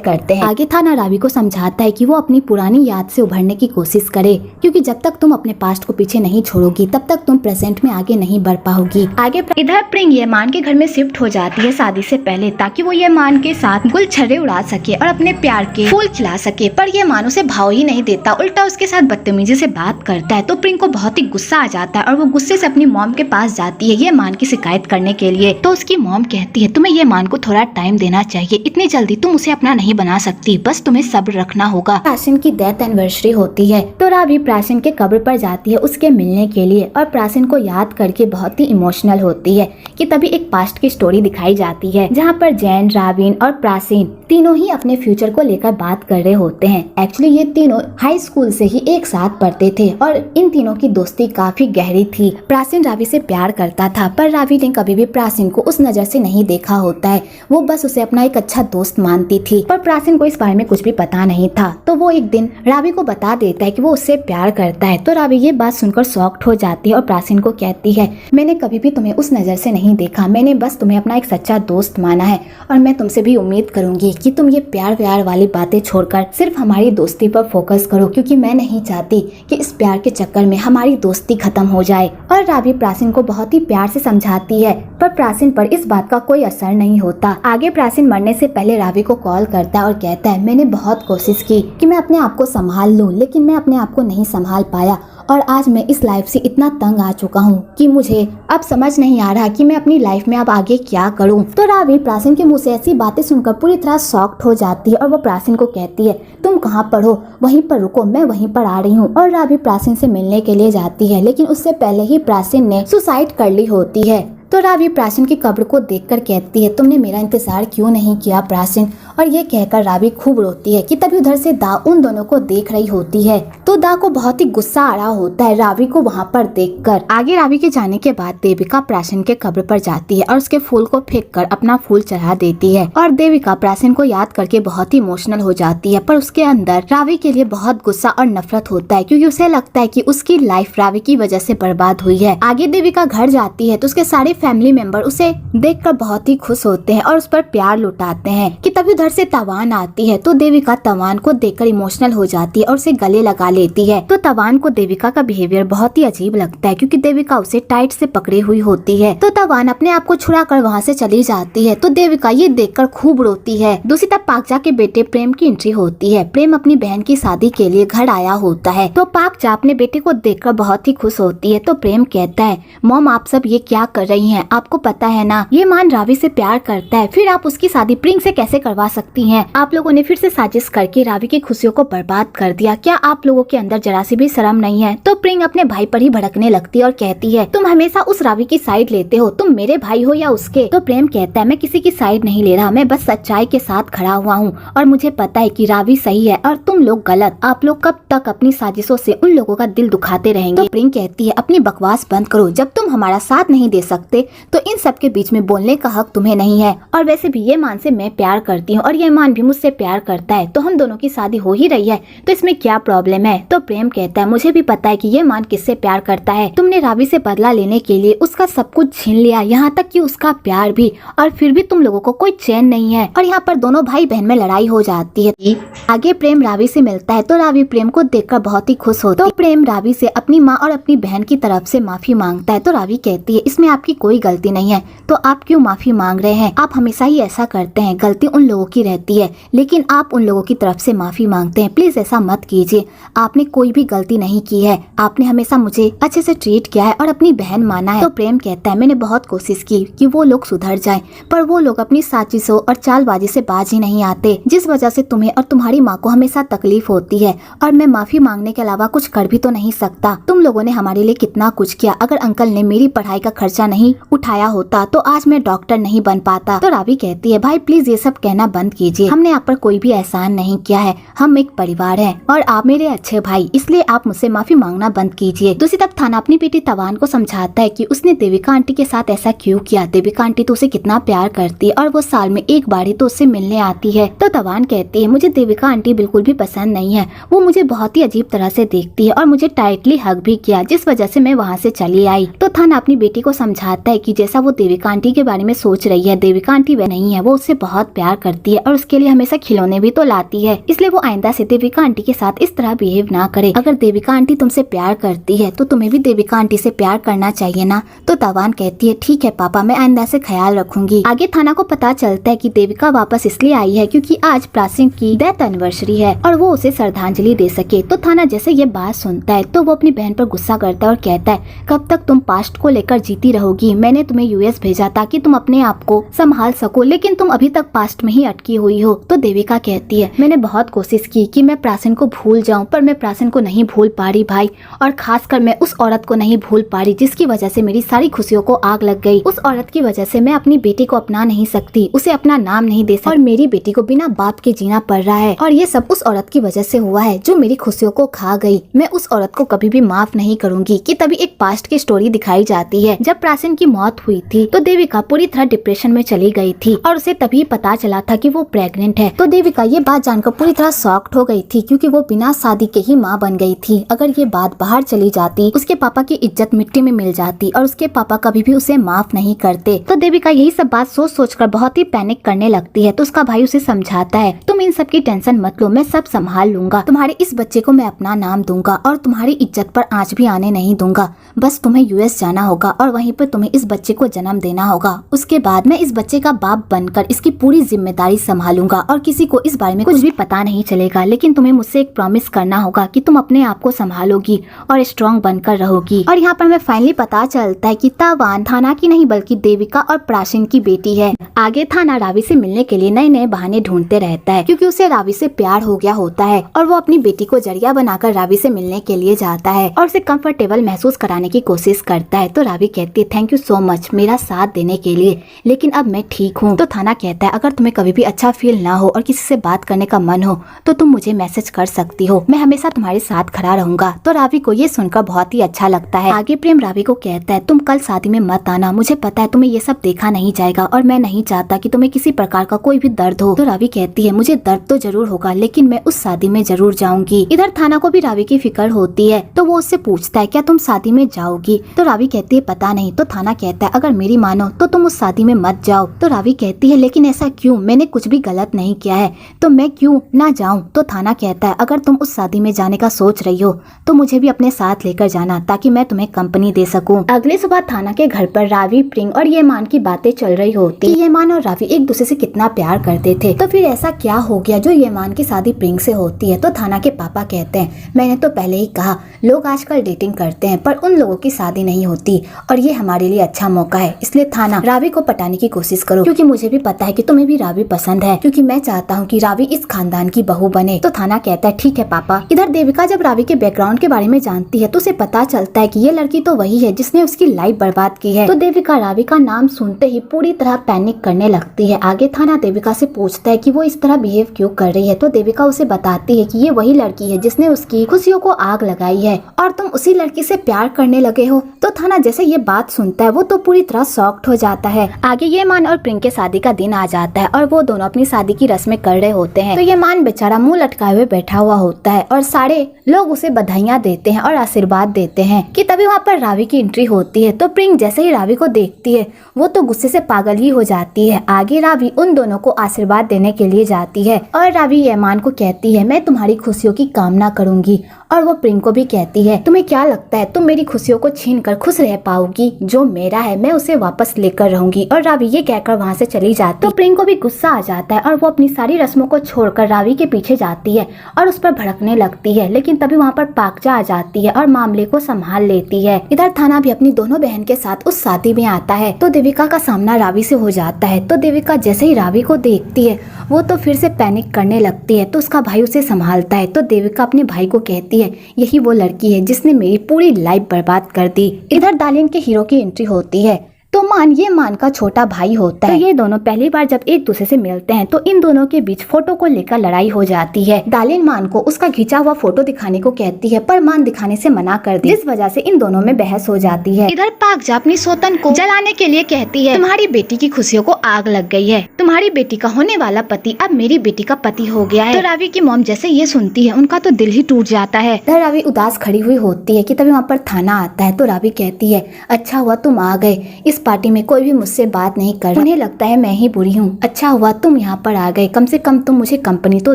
करते हैं। आगे थाना रावी को समझाता है कि वो अपनी पुरानी याद से उभरने की कोशिश करे, क्योंकि जब तक तुम अपने पास्ट को पीछे नहीं छोड़ोगी तब तक तुम प्रेजेंट में आगे नहीं बढ़ पाओगी। आगे इधर प्रिंग येमान के घर में शिफ्ट हो जाती है शादी से पहले, ताकि वो येमान के साथ गुलछर्रे उड़ा सके और अपने प्यार के फूल खिला सके, पर येमान उसे भाव ही नहीं देता, उल्टा उसके साथ बदतमीजी से बात करता है। तो प्रिंग को बहुत ही गुस्सा आ जाता है और वो गुस्से से अपनी मॉम के पास जाती है येमान की शिकायत करने के लिए। तो उसकी मॉम कहती है तुम्हें येमान को थोड़ा टाइम देना चाहिए, इतनी जल्दी तुम उसे अपना नहीं बना सकती, बस तुम्हें सब्र रखना होगा। प्राचीन की डेथ एनिवर्सरी होती है, तो रावी प्राचीन के कब्र पर जाती है उसके मिलने के लिए और प्राचीन को याद करके बहुत ही इमोशनल होती है कि तभी एक पास्ट की स्टोरी दिखाई जाती है जहाँ पर जैन, रावीन और प्राचीन तीनों ही अपने फ्यूचर को लेकर बात कर रहे होते हैं। एक्चुअली ये तीनों हाई स्कूल से ही एक साथ पढ़ते थे और इन तीनों की दोस्ती काफी गहरी थी। प्राचीन रावी से प्यार करता था, पर रावी ने कभी भी प्राचीन को उस नजर से नहीं देखा होता है, वो बस उसे अपना एक अच्छा दोस्त मानती थी, पर प्राचीन को इस बारे में कुछ भी पता नहीं था। तो वो एक दिन रावी को बता देता है कि वो उससे प्यार करता है। तो रावी ये बात सुनकर शॉक्ड हो जाती है और प्राचीन को कहती है मैंने कभी भी तुम्हें उस नजर से नहीं देखा, मैंने बस तुम्हें अपना एक सच्चा दोस्त माना है और मैं तुमसे भी उम्मीद करूंगी कि तुम ये प्यार व्यार वाली बातें छोड़कर सिर्फ हमारी दोस्ती पर फोकस करो, क्योंकि मैं नहीं चाहती कि इस प्यार के चक्कर में हमारी दोस्ती खत्म हो जाए। और रावी प्राचीन को बहुत ही प्यार से समझाती है, पर प्राचीन पर इस बात का कोई असर नहीं होता। आगे प्राचीन मरने से पहले रावी को कॉल करता है और कहता है मैंने बहुत कोशिश की कि मैं अपने आप को संभाल लूं, लेकिन मैं अपने आप को नहीं संभाल पाया और आज मैं इस लाइफ से इतना तंग आ चुका हूँ कि मुझे अब समझ नहीं आ रहा कि मैं अपनी लाइफ में अब आगे क्या करूँ। तो रावी प्राचीन के मुंह से ऐसी बातें सुनकर पूरी तरह शॉक्ड हो जाती है और वो प्राचीन को कहती है तुम कहाँ पर हो, वहीं पर रुको, मैं वहीं पर आ रही हूँ। और रावी प्राचीन से मिलने के लिए जाती है, लेकिन उससे पहले ही प्राचीन ने सुसाइड कर ली होती है। तो रावी प्राचीन की कब्र को देखकर कहती है तुमने मेरा इंतजार क्यों नहीं किया प्राचीन, और ये कहकर रावी खूब रोती है कि तभी उधर से दा उन दोनों को देख रही होती है। तो दा को बहुत ही गुस्सा आ रहा होता है रावी को वहाँ पर देखकर। आगे रावी के जाने के बाद देविका प्राचीन के कब्र पर जाती है और उसके फूल को फेंककर अपना फूल चढ़ा देती है और देविका प्राचीन को याद करके बहुत ही इमोशनल हो जाती है, पर उसके अंदर रावी के लिए बहुत गुस्सा और नफरत होता है, क्योंकि उसे लगता है कि उसकी लाइफ रावी की वजह से बर्बाद हुई है। आगे देविका घर जाती है तो उसके सारे फैमिली मेंबर उसे देखकर बहुत ही खुश होते हैं और उस पर प्यार लुटाते हैं कि तभी उधर से तवान आती है। तो देविका तवान को देखकर इमोशनल हो जाती है और उसे गले लगा लेती है। तो तवान को देविका का बिहेवियर बहुत ही अजीब लगता है, क्योंकि देविका उसे टाइट से पकड़े हुई होती है। तो तवान अपने आप को छुड़ा कर वहाँ से चली जाती है। तो देविका ये देखकर खूब रोती है। दूसरी तरफ पाकजा के बेटे प्रेम की एंट्री होती है। प्रेम अपनी बहन की शादी के लिए घर आया होता है। तो पाकजा अपने बेटे को देखकर बहुत ही खुश होती है। तो प्रेम कहता है मॉम आप सब ये क्या कर रही हैं, आपको पता है ना ये मान रावी से प्यार करता है, फिर आप उसकी शादी प्रिंग से कैसे करवा सकती हैं? आप लोगों ने फिर से साजिश करके रावी की खुशियों को बर्बाद कर दिया। क्या आप लोगों के अंदर जरा सी भी शर्म नहीं है? तो प्रिंग अपने भाई पर ही भड़कने लगती है और कहती है तुम हमेशा उस रावी की साइड लेते हो, तुम मेरे भाई हो या उसके? तो प्रेम कहता है मैं किसी की साइड नहीं ले रहा, मैं बस सच्चाई के साथ खड़ा हुआ हूँ और मुझे पता है कि रावी सही है और तुम लोग गलत। आप लोग कब तक अपनी साजिशों से उन लोगों का दिल दुखाते रहेंगे? तो प्रिंग कहती है अपनी बकवास बंद करो, जब तुम हमारा साथ नहीं दे सकते तो इन सब के बीच में बोलने का हक तुम्हें नहीं है। और वैसे भी ये मान से मैं प्यार करती हूँ और ये मान भी मुझसे प्यार करता है, तो हम दोनों की शादी हो ही रही है, तो इसमें क्या प्रॉब्लम है? तो प्रेम कहता है मुझे भी पता है कि ये मान किससे प्यार करता है, तुमने रावी से बदला लेने के लिए उसका सब कुछ छीन लिया, यहाँ तक कि उसका प्यार भी, और फिर भी तुम लोगों को कोई चैन नहीं है। और यहाँ पर दोनों भाई बहन में लड़ाई हो जाती है। आगे प्रेम रावी से मिलता है तो रावी प्रेम को देखकर बहुत ही खुश होती है। तो प्रेम रावी से अपनी माँ और अपनी बहन की तरफ से माफी मांगता है। तो रावी कहती है इसमें आपकी कोई गलती नहीं है, तो आप क्यों माफी मांग रहे हैं? आप हमेशा ही ऐसा करते हैं, गलती उन लोगों की रहती है, लेकिन आप उन लोगों की तरफ से माफी मांगते हैं। प्लीज ऐसा मत कीजिए, आपने कोई भी गलती नहीं की है, आपने हमेशा मुझे अच्छे से ट्रीट किया है और अपनी बहन माना है। तो प्रेम कहता है मैंने बहुत कोशिश की कि वो लोग सुधर जाएं, पर वो लोग अपनी साजिशों और चालबाजी से बाज ही नहीं आते, जिस वजह से तुम्हें और तुम्हारी माँ को हमेशा तकलीफ होती है। और मैं माफी मांगने के अलावा कुछ कर भी तो नहीं सकता। तुम लोगों ने हमारे लिए कितना कुछ किया, अगर अंकल ने मेरी पढ़ाई का खर्चा नहीं उठाया होता तो आज मैं डॉक्टर नहीं बन पाता। तो रावी कहती है भाई प्लीज ये सब कहना बंद बंद कीजिए। हमने आप पर कोई भी एहसान नहीं किया है, हम एक परिवार हैं और आप मेरे अच्छे भाई, इसलिए आप मुझसे माफी मांगना बंद कीजिए। दूसरी तरफ थाना अपनी बेटी तवान को समझाता है कि उसने देविका आंटी के साथ ऐसा क्यों किया। देविका आंटी तो उसे कितना प्यार करती है और वो साल में एक बार ही तो उससे मिलने आती है। तो तवान कहती है मुझे देविका आंटी बिल्कुल भी पसंद नहीं है, वो मुझे बहुत ही अजीब तरह से देखती है और मुझे टाइटली हग भी किया, जिस वजह से मैं वहाँ से चली आई। तो थाना अपनी बेटी को समझाता है कि जैसा वो देविका आंटी के बारे में सोच रही है, देविका आंटी वह नहीं है, वो उससे बहुत प्यार करती है और उसके लिए हमेशा खिलौने भी तो लाती है, इसलिए वो आइंदा से देविका आंटी के साथ इस तरह बिहेव ना करे। अगर देविका आंटी तुमसे प्यार करती है तो तुम्हें भी देविका आंटी से प्यार करना चाहिए ना। तो तवान कहती है ठीक है पापा, मैं आइंदा से ख्याल रखूंगी। आगे थाना को पता चलता है कि देविका वापस इसलिए आई है क्योंकि आज प्राचीन की डेथ एनिवर्सरी है और वो उसे श्रद्धांजलि दे सके। तो थाना जैसे ये बात सुनता है तो वो अपनी बहन पर गुस्सा करता है और कहता है कब तक तुम पास्ट को लेकर जीती रहोगी। मैंने तुम्हें यूएस भेजा ताकि तुम अपने आप को संभाल सको, लेकिन तुम अभी तक पास्ट में ही अटकी हुई हो। तो देविका कहती है मैंने बहुत कोशिश की कि मैं प्राचीन को भूल जाऊं, पर मैं प्राचीन को नहीं भूल पा रही भाई, और खासकर मैं उस औरत को नहीं भूल पा रही जिसकी वजह से मेरी सारी खुशियों को आग लग गई। उस औरत की वजह से मैं अपनी बेटी को अपना नहीं सकती, उसे अपना नाम नहीं दे सकती और मेरी बेटी को बिना बाप के जीना पड़ रहा है, और ये सब उस औरत की वजह से हुआ है जो मेरी खुशियों को खा गई। मैं उस औरत को कभी भी माफ नहीं करूंगी। कि तभी एक पास्ट की स्टोरी दिखाई जाती है। जब प्राचीन की मौत हुई थी तो देविका पूरी तरह डिप्रेशन में चली गई थी और उसे तभी पता चला था कि वो प्रेग्नेंट है। तो देविका ये बात जानकर पूरी तरह शॉक्ड हो गई थी क्योंकि वो बिना शादी के ही माँ बन गई थी। अगर ये बात बाहर चली जाती, उसके पापा की इज्जत मिट्टी में मिल जाती और उसके पापा कभी भी उसे माफ नहीं करते। तो देविका यही सब बात सोच सोच कर बहुत ही पैनिक करने लगती है। तो उसका भाई उसे समझाता है तुम इन सब की टेंशन मत लो, मैं सब संभाल लूंगा, तुम्हारे इस बच्चे को मैं अपना नाम दूंगा और तुम्हारी इज्जत पर आंच भी आने नहीं दूंगा। बस तुम्हें यूएस जाना होगा और वहीं पर तुम्हें इस बच्चे को जन्म देना होगा। उसके बाद मैं इस बच्चे का बाप बनकर इसकी पूरी जिम्मेदारी संभालूंगा और किसी को इस बारे में कुछ भी पता नहीं चलेगा। लेकिन तुम्हें मुझसे एक प्रॉमिस करना होगा कि तुम अपने आप को संभालोगी और स्ट्रॉन्ग बनकर रहोगी। और यहाँ पर हमें फाइनली पता चलता है कि तवान थाना की नहीं बल्कि देविका और प्राचीन की बेटी है। आगे थाना रावी से मिलने के लिए नए नए बहाने ढूंढते रहता है क्योंकि उसे रावी से प्यार हो गया होता है और वो अपनी बेटी को जरिया बनाकर रावी से मिलने के लिए जाता है और उसे कंफर्टेबल महसूस कराने की कोशिश करता है। तो रावी कहती है थैंक यू सो मच मेरा साथ देने के लिए, लेकिन अब मैं ठीक हूँ। तो थाना कहता है अगर तुम्हें कभी भी अच्छा फील ना हो और किसी से बात करने का मन हो तो तुम मुझे मैसेज कर सकती हो, मैं हमेशा तुम्हारे साथ खड़ा रहूंगा। तो रावी को ये सुनकर बहुत ही अच्छा लगता है। आगे प्रेम रावी को कहता है तुम कल शादी में मत आना, मुझे पता है तुम्हें ये सब देखा नहीं जाएगा और मैं नहीं चाहता कि तुम्हें किसी प्रकार का कोई भी दर्द हो। तो रावी कहती है मुझे दर्द तो जरूर होगा लेकिन मैं उस शादी में जरूर जाऊंगी। इधर थाना को भी रावी की फिक्र होती है तो वो उससे पूछता है क्या तुम शादी में जाओगी। तो रावी कहती है पता नहीं। तो थाना कहता है अगर मेरी मानो तो तुम उस शादी में मत जाओ। तो रावी कहती है लेकिन ऐसा क्यों, मैंने कुछ भी गलत नहीं किया है तो मैं क्यों ना जाऊं। तो थाना कहता है अगर तुम उस शादी में जाने का सोच रही हो तो मुझे भी अपने साथ लेकर जाना ताकि मैं तुम्हें कंपनी दे सकूं। अगली सुबह थाना के घर पर रावी, प्रिंग और येमान की बातें चल रही होती कि येमान और रावी एक दूसरे से कितना प्यार करते थे। तो फिर ऐसा क्या हो गया जो येमान की शादी प्रिंग से होती है। तो थाना के पापा कहते हैं मैंने तो पहले ही कहा लोग आजकल डेटिंग करते हैं पर उन लोगों की शादी नहीं होती और ये हमारे लिए अच्छा मौका है, इसलिए थाना रावी को पटाने की कोशिश करो क्योंकि मुझे भी पता है कि तुम्हें भी रावी पसंद है, क्योंकि मैं चाहता हूँ कि रावी इस खानदान की बहू बने। तो थाना कहता है ठीक है पापा। इधर देविका जब रावी के बैकग्राउंड के बारे में जानती है तो उसे पता चलता है कि ये लड़की तो वही है जिसने उसकी लाइफ बर्बाद की है। तो देविका रावी का नाम सुनते ही पूरी तरह पैनिक करने लगती है। आगे थाना देविका से पूछता है कि वो इस तरह बिहेव क्यों कर रही है। तो देविका उसे बताती है कि ये वही लड़की है जिसने उसकी खुशियों को आग लगाई है और तुम उसी लड़की से प्यार करने लगे हो। तो थाना जैसे ये बात सुनता है वो तो पूरी तरह शॉक्ड हो जाता है। आगे येमान और प्रिंग के शादी का दिन आ जाता है और वो दोनों अपनी शादी की रस्में कर रहे होते हैं। तो येमान बेचारा मुंह लटकाए हुए बैठा हुआ होता है और सारे लोग उसे बधाइयाँ देते हैं और आशीर्वाद देते हैं कि तभी वहाँ पर रावी की एंट्री होती है। तो प्रिंग जैसे ही रावी को देखती है वो तो गुस्से से पागल ही हो जाती है। आगे रावी उन दोनों को आशीर्वाद देने के लिए जाती है और रावी येमान को कहती है मैं तुम्हारी खुशियों की कामना करूंगी, और वो प्रिंग को भी कहती है तुम्हें क्या लगता है तुम मेरी खुशियों को छीन कर खुश रह पाओगी, जो मेरा है मैं उसे वापस लेकर रहूंगी। और रावी ये कहकर वहाँ से चली जाती। तो प्रिंग को भी गुस्सा आ जाता है और वो अपनी सारी रस्मों को छोड़कर रावी के पीछे जाती है और उस पर भड़कने लगती है, लेकिन तभी वहाँ पर पाकजा आ जाती है और मामले को संभाल लेती है। इधर थाना भी अपनी दोनों बहन के साथ उस शादी में आता है। तो देविका का सामना रावी से हो जाता है। तो देविका जैसे ही रावी को देखती है वो तो फिर से पैनिक करने लगती है। तो उसका भाई उसे संभालता है। तो देविका अपने भाई को कहती है यही वो लड़की है जिसने मेरी पूरी लाइफ बर्बाद कर दी। इधर दालिन के हीरो की एंट्री होती है। तो ये मान का छोटा भाई होता है। तो ये दोनों पहली बार जब एक दूसरे से मिलते हैं तो इन दोनों के बीच फोटो को लेकर लड़ाई हो जाती है। दालिन मान को उसका खींचा हुआ फोटो दिखाने को कहती है पर मान दिखाने से मना कर दी, जिस वजह से इन दोनों में बहस हो जाती है। इधर पाक अपनी सोतन को जलाने के लिए कहती है, तुम्हारी बेटी की खुशियों को आग लग गई है, तुम्हारी बेटी का होने वाला पति अब मेरी बेटी का पति हो गया है। तो रावी की मॉम जैसे ये सुनती है उनका तो दिल ही टूट जाता है। रावी उदास खड़ी हुई होती है कि तभी वहाँ पर थाना आता है। तो रावी कहती है, अच्छा हुआ तुम आ गए, इस पार्टी में कोई भी मुझसे बात नहीं कर, उन्हें लगता है मैं ही बुरी हूँ। अच्छा हुआ तुम यहाँ पर आ गए, कम से कम तुम मुझे कंपनी तो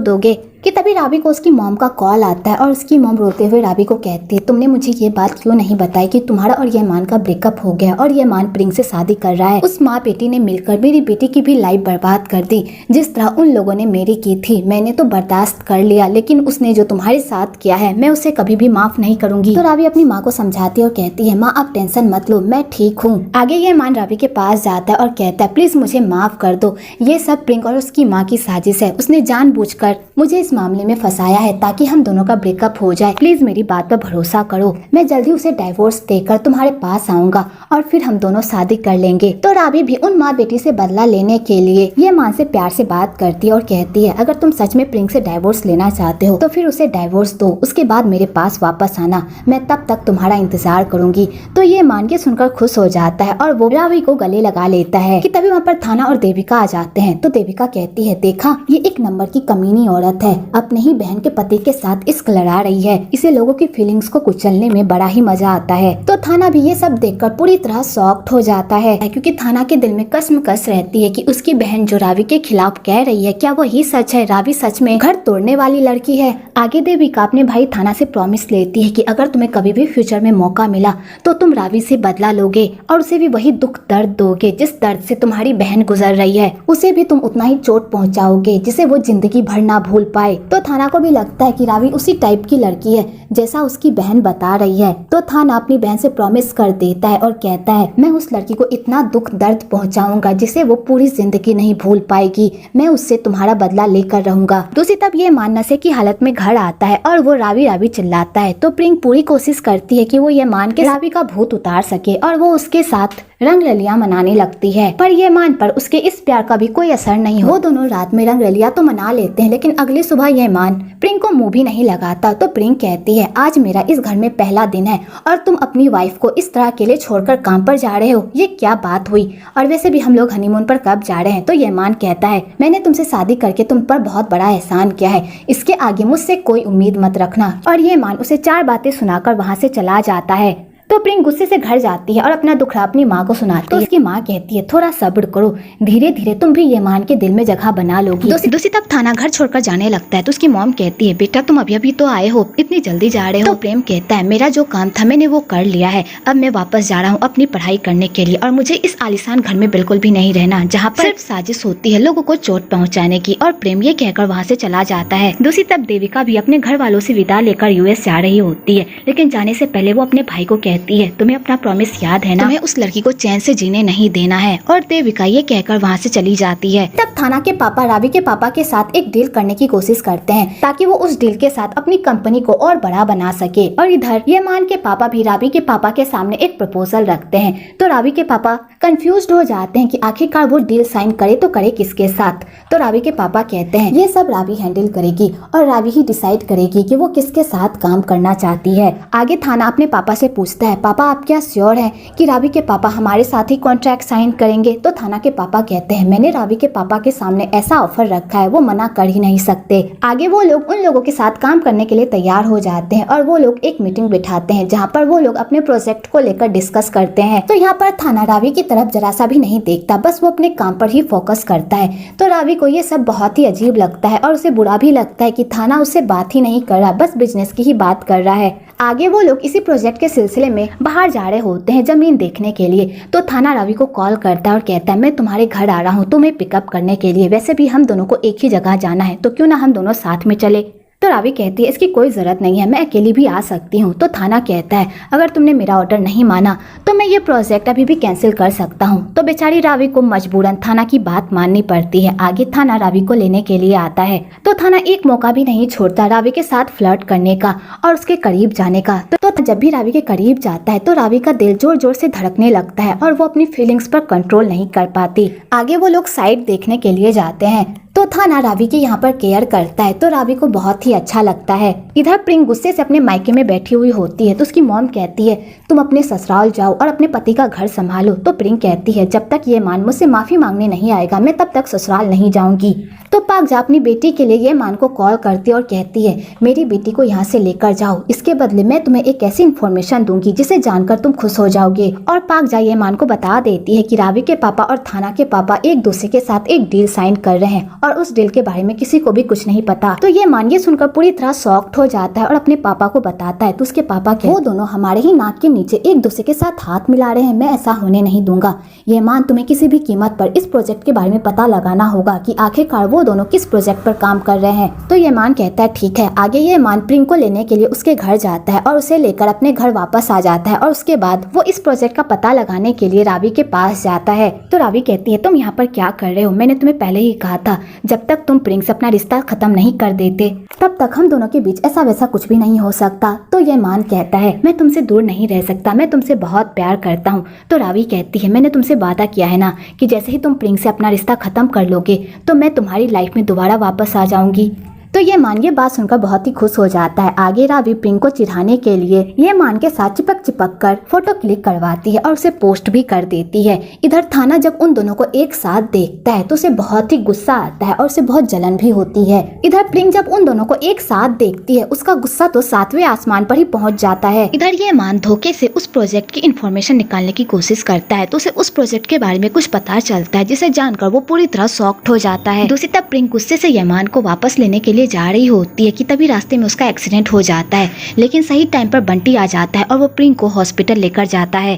दोगे। कि तभी रावी को उसकी मॉम का कॉल आता है और उसकी मॉम रोते हुए रावी को कहती है, तुमने मुझे ये बात क्यों नहीं बताई कि तुम्हारा और यमान का ब्रेकअप हो गया और यमान प्रिंग से शादी कर रहा है। उस माँ बेटी ने मिलकर मेरी बेटी की भी लाइफ बर्बाद कर दी, जिस तरह उन लोगों ने मेरी की थी। मैंने तो बर्दाश्त कर लिया, लेकिन उसने जो तुम्हारे साथ किया है मैं उसे कभी भी माफ नहीं करूंगी। तो रावी अपनी माँ को समझाती है और कहती है, माँ आप टेंशन मत लो, मैं ठीक हूँ। आगे यमान रावी के पास जाता है और कहता है, प्लीज मुझे माफ कर दो, ये सब प्रिंग और उसकी माँ की साजिश है। उसने जानबूझकर मुझे इस मामले में फंसाया है ताकि हम दोनों का ब्रेकअप हो जाए। प्लीज मेरी बात पर भरोसा करो, मैं जल्दी उसे डाइवोर्स देकर तुम्हारे पास आऊंगा और फिर हम दोनों शादी कर लेंगे। तो रावी भी उन माँ बेटी से बदला लेने के लिए ये माँ से प्यार से बात करती है और कहती है, अगर तुम सच में प्रिंग से डाइवोर्स लेना चाहते हो तो फिर उसे डाइवोर्स दो, उसके बाद मेरे पास वापस आना, मैं तब तक तुम्हारा इंतजार करूंगी। तो ये मान के सुनकर खुश हो जाता है और वो रावी को गले लगा लेता है। कि तभी वहाँ पर थाना और देविका आ जाते हैं। तो देविका कहती है, देखा ये एक नंबर की कमीनी औरत है, अपने ही बहन के पति के साथ इश्क लड़ा रही है, इसे लोगों की फीलिंग्स को कुचलने में बड़ा ही मजा आता है। तो थाना भी ये सब देखकर पूरी तरह शॉक्ड हो जाता है, क्योंकि थाना के दिल में कश्मकश रहती है कि उसकी बहन जो रावी के खिलाफ कह रही है क्या वही सच है, रावी सच में घर तोड़ने वाली लड़की है। आगे देविका अपने भाई थाना से प्रॉमिस लेती है कि अगर तुम्हें कभी भी फ्यूचर में मौका मिला तो तुम रावी से बदला लोगे और उसे भी वही दुख दर्द दोगे जिस दर्द से तुम्हारी बहन गुजर रही है, उसे भी तुम उतना ही चोट पहुँचाओगे जिसे वो जिंदगी भर ना भूल पाए। तो थाना को भी लगता है कि रावी उसी टाइप की लड़की है जैसा उसकी बहन बता रही है। तो थाना अपनी बहन से प्रॉमिस कर देता है और कहता है, मैं उस लड़की को इतना दुख दर्द पहुंचाऊंगा जिसे वो पूरी जिंदगी नहीं भूल पाएगी, मैं उससे तुम्हारा बदला लेकर रहूंगा। दूसरी तरफ ये मान नशे की हालत में घर आता है और वो रावी रावी चिल्लाता है। तो प्रिंग पूरी कोशिश करती है कि वो ये मान के रावी का भूत उतार सके और वो उसके साथ रंग रलियां मनाने लगती है, पर ये मान पर उसके इस प्यार का भी कोई असर नहीं हो। वो दोनों रात में रंग रलियां तो मना लेते हैं, लेकिन अगली सुबह ये मान प्रिंग को मुंह भी नहीं लगाता। तो प्रिंग कहती है, आज मेरा इस घर में पहला दिन है और तुम अपनी वाइफ को इस तरह अकेले छोड़कर काम पर जा रहे हो, ये क्या बात हुई, और वैसे भी हम लोग हनीमून पर कब जा रहे हैं। तो ये मान कहता है, मैंने तुमसे शादी करके तुम पर बहुत बड़ा एहसान किया है, इसके आगे मुझसे कोई उम्मीद मत रखना। और ये मान उसे 4 बातें सुनाकर वहाँ से चला जाता है। तो प्रिंग गुस्से से घर जाती है और अपना दुखड़ा अपनी माँ को सुनाती है। तो उसकी माँ कहती है, थोड़ा सब्र करो, धीरे धीरे तुम भी ये मान के दिल में जगह बना लोगी। दूसरी तब थाना घर छोड़कर जाने लगता है। तो उसकी मॉम कहती है, बेटा तुम अभी अभी तो आए हो, इतनी जल्दी जा रहे हो। तो प्रेम कहता है, मेरा जो काम था मैंने वो कर लिया है, अब मैं वापस जा रहा हूँ अपनी पढ़ाई करने के लिए और मुझे इस आलीशान घर में बिल्कुल भी नहीं रहना जहाँ पर सिर्फ साजिश होती है लोगों को चोट पहुँचाने की। और प्रेम ये कहकर वहाँ से चला जाता है। दूसरी तरफ देविका भी अपने घर वालों से विदा लेकर यूएस जा रही होती है, लेकिन जाने से पहले वो अपने भाई को कहती है, तुम्हें अपना प्रॉमिस याद है ना, तुम्हें उस लड़की को चैन से जीने नहीं देना है। और देविका ये कहकर वहाँ से चली जाती है। तब थाना के पापा रावी के पापा के साथ एक डील करने की कोशिश करते हैं ताकि वो उस डील के साथ अपनी कंपनी को और बड़ा बना सके। और इधर ये मान के पापा भी रावी के पापा के सामने एक प्रपोजल रखते हैं। तो रावी के पापा कंफ्यूज्ड हो जाते हैं कि आखिरकार वो डील साइन करे तो करे किसके साथ। तो रावी के पापा कहते हैं, ये सब रावी हैंडल करेगी और रावी ही डिसाइड करेगी कि वो किसके साथ काम करना चाहती है। आगे थाना अपने पापा से पूछता है, पापा आप क्या श्योर है कि रावी के पापा हमारे साथ ही कॉन्ट्रैक्ट साइन करेंगे। तो थाना के पापा कहते हैं, मैंने रावी के पापा के सामने ऐसा ऑफर रखा है, वो मना कर ही नहीं सकते। आगे वो लोग उन लोगों के साथ काम करने के लिए तैयार हो जाते हैं और वो लोग एक मीटिंग बिठाते हैं जहाँ पर वो लोग अपने प्रोजेक्ट को लेकर डिस्कस करते हैं। तो यहाँ पर थाना रावी की तरफ जरा सा भी नहीं देखता, बस वो अपने काम पर ही फोकस करता है। तो रावी को ये सब बहुत ही अजीब लगता है और उसे बुरा भी लगता है कि थाना उससे बात ही नहीं कर रहा, बस बिजनेस की ही बात कर रहा है। आगे वो लोग इसी प्रोजेक्ट के सिलसिले में बाहर जा रहे होते हैं जमीन देखने के लिए। तो थाना रावी को कॉल करता है और कहता है, मैं तुम्हारे घर आ रहा हूँ तुम्हें पिकअप करने के लिए, वैसे भी हम दोनों को एक ही जगह जाना है तो क्यों ना हम दोनों साथ में चले। तो तो रावी कहती है इसकी कोई जरूरत नहीं है, मैं अकेली भी आ सकती हूँ। तो थाना कहता है अगर तुमने मेरा ऑर्डर नहीं माना तो मैं ये प्रोजेक्ट अभी भी कैंसिल कर सकता हूँ। तो बेचारी रावी को मजबूरन थाना की बात माननी पड़ती है। आगे थाना रावी को लेने के लिए आता है तो थाना एक मौका भी नहीं छोड़ता रावी के साथ फ्लर्ट करने का और उसके करीब जाने का। तो जब भी रावी के करीब जाता है तो रावी का दिल जोर जोर से धड़कने लगता है और वो अपनी फीलिंग्स पर कंट्रोल नहीं कर पाती। आगे वो लोग साइड देखने के लिए जाते हैं तो थाना रावी की यहाँ पर केयर करता है तो रावी को बहुत ही अच्छा लगता है। इधर प्रिंग गुस्से से अपने मायके में बैठी हुई होती है तो उसकी मॉम कहती है तुम अपने ससुराल जाओ और अपने पति का घर संभालो। तो प्रिंग कहती है जब तक ये मान मुझसे माफी मांगने नहीं आएगा मैं तब तक ससुराल नहीं जाऊंगी। तो पाकजा अपनी बेटी के लिए ये मान को कॉल करती है और कहती है मेरी बेटी को यहाँ से लेकर जाओ, इसके बदले मैं तुम्हें एक ऐसी इन्फॉर्मेशन दूंगी जिसे जानकर तुम खुश हो जाओगे। और पाकजा ये मान को बता देती है कि रावी के पापा और थाना के पापा एक दूसरे के साथ एक डील साइन कर रहे हैं और उस डील के बारे में किसी को भी कुछ नहीं पता। तो ये मान ये सुनकर पूरी तरह शॉक्ड हो जाता है और अपने पापा को बताता है। तो उसके पापा के वो दोनों हमारे ही नाक के नीचे एक दूसरे के साथ हाथ मिला रहे हैं, मैं ऐसा होने नहीं दूंगा। ये मान तुम्हें किसी भी कीमत पर इस प्रोजेक्ट के बारे में पता लगाना होगा कि आखिरकार वो दोनों किस प्रोजेक्ट पर काम कर रहे हैं। तो ये मान कहता है ठीक है। आगे ये मान प्रिंग को लेने के लिए उसके घर जाता है और उसे लेकर अपने घर वापस आ जाता है और उसके बाद वो इस प्रोजेक्ट का पता लगाने के लिए रावी के पास जाता है। तो रावी कहती है तुम यहाँ पर क्या कर रहे हो, मैंने तुम्हें पहले ही कहा था जब तक तुम प्रिंग से अपना रिश्ता खत्म नहीं कर देते तब तक हम दोनों के बीच ऐसा वैसा कुछ भी नहीं हो सकता। तो ये मान कहता है मैं तुमसे दूर नहीं रह सकता, मैं तुमसे बहुत प्यार करता हूँ। तो रावी कहती है मैंने तुमसे वादा किया है ना कि जैसे ही तुम प्रिंग से अपना रिश्ता खत्म कर लोगे तो मैं तुम्हारी लाइफ में दोबारा वापस आ जाऊंगी। तो ये मान ये बात सुनकर बहुत ही खुश हो जाता है। आगे रावी प्रिंग को चिढ़ाने के लिए ये मान के साथ चिपक कर फोटो क्लिक करवाती है और उसे पोस्ट भी कर देती है। इधर थाना जब उन दोनों को एक साथ देखता है तो उसे बहुत ही गुस्सा आता है और उसे बहुत जलन भी होती है। इधर प्रिंग जब उन दोनों को एक साथ देखती है उसका गुस्सा तो 7वें आसमान पर ही पहुंच जाता है। इधर ये मान धोखे से उस प्रोजेक्ट की इन्फॉर्मेशन निकालने की कोशिश करता है तो उसे उस प्रोजेक्ट के बारे में कुछ पता चलता है जिसे जानकर वो पूरी तरह शॉक्ड हो जाता है। दूसरी तरफ प्रिंग गुस्से से यमान को वापस लेने के लिए जा रही होती है कि तभी रास्ते में उसका एक्सीडेंट हो जाता है, लेकिन सही टाइम पर बंटी आ जाता है और वो प्रिंग को हॉस्पिटल लेकर जाता है।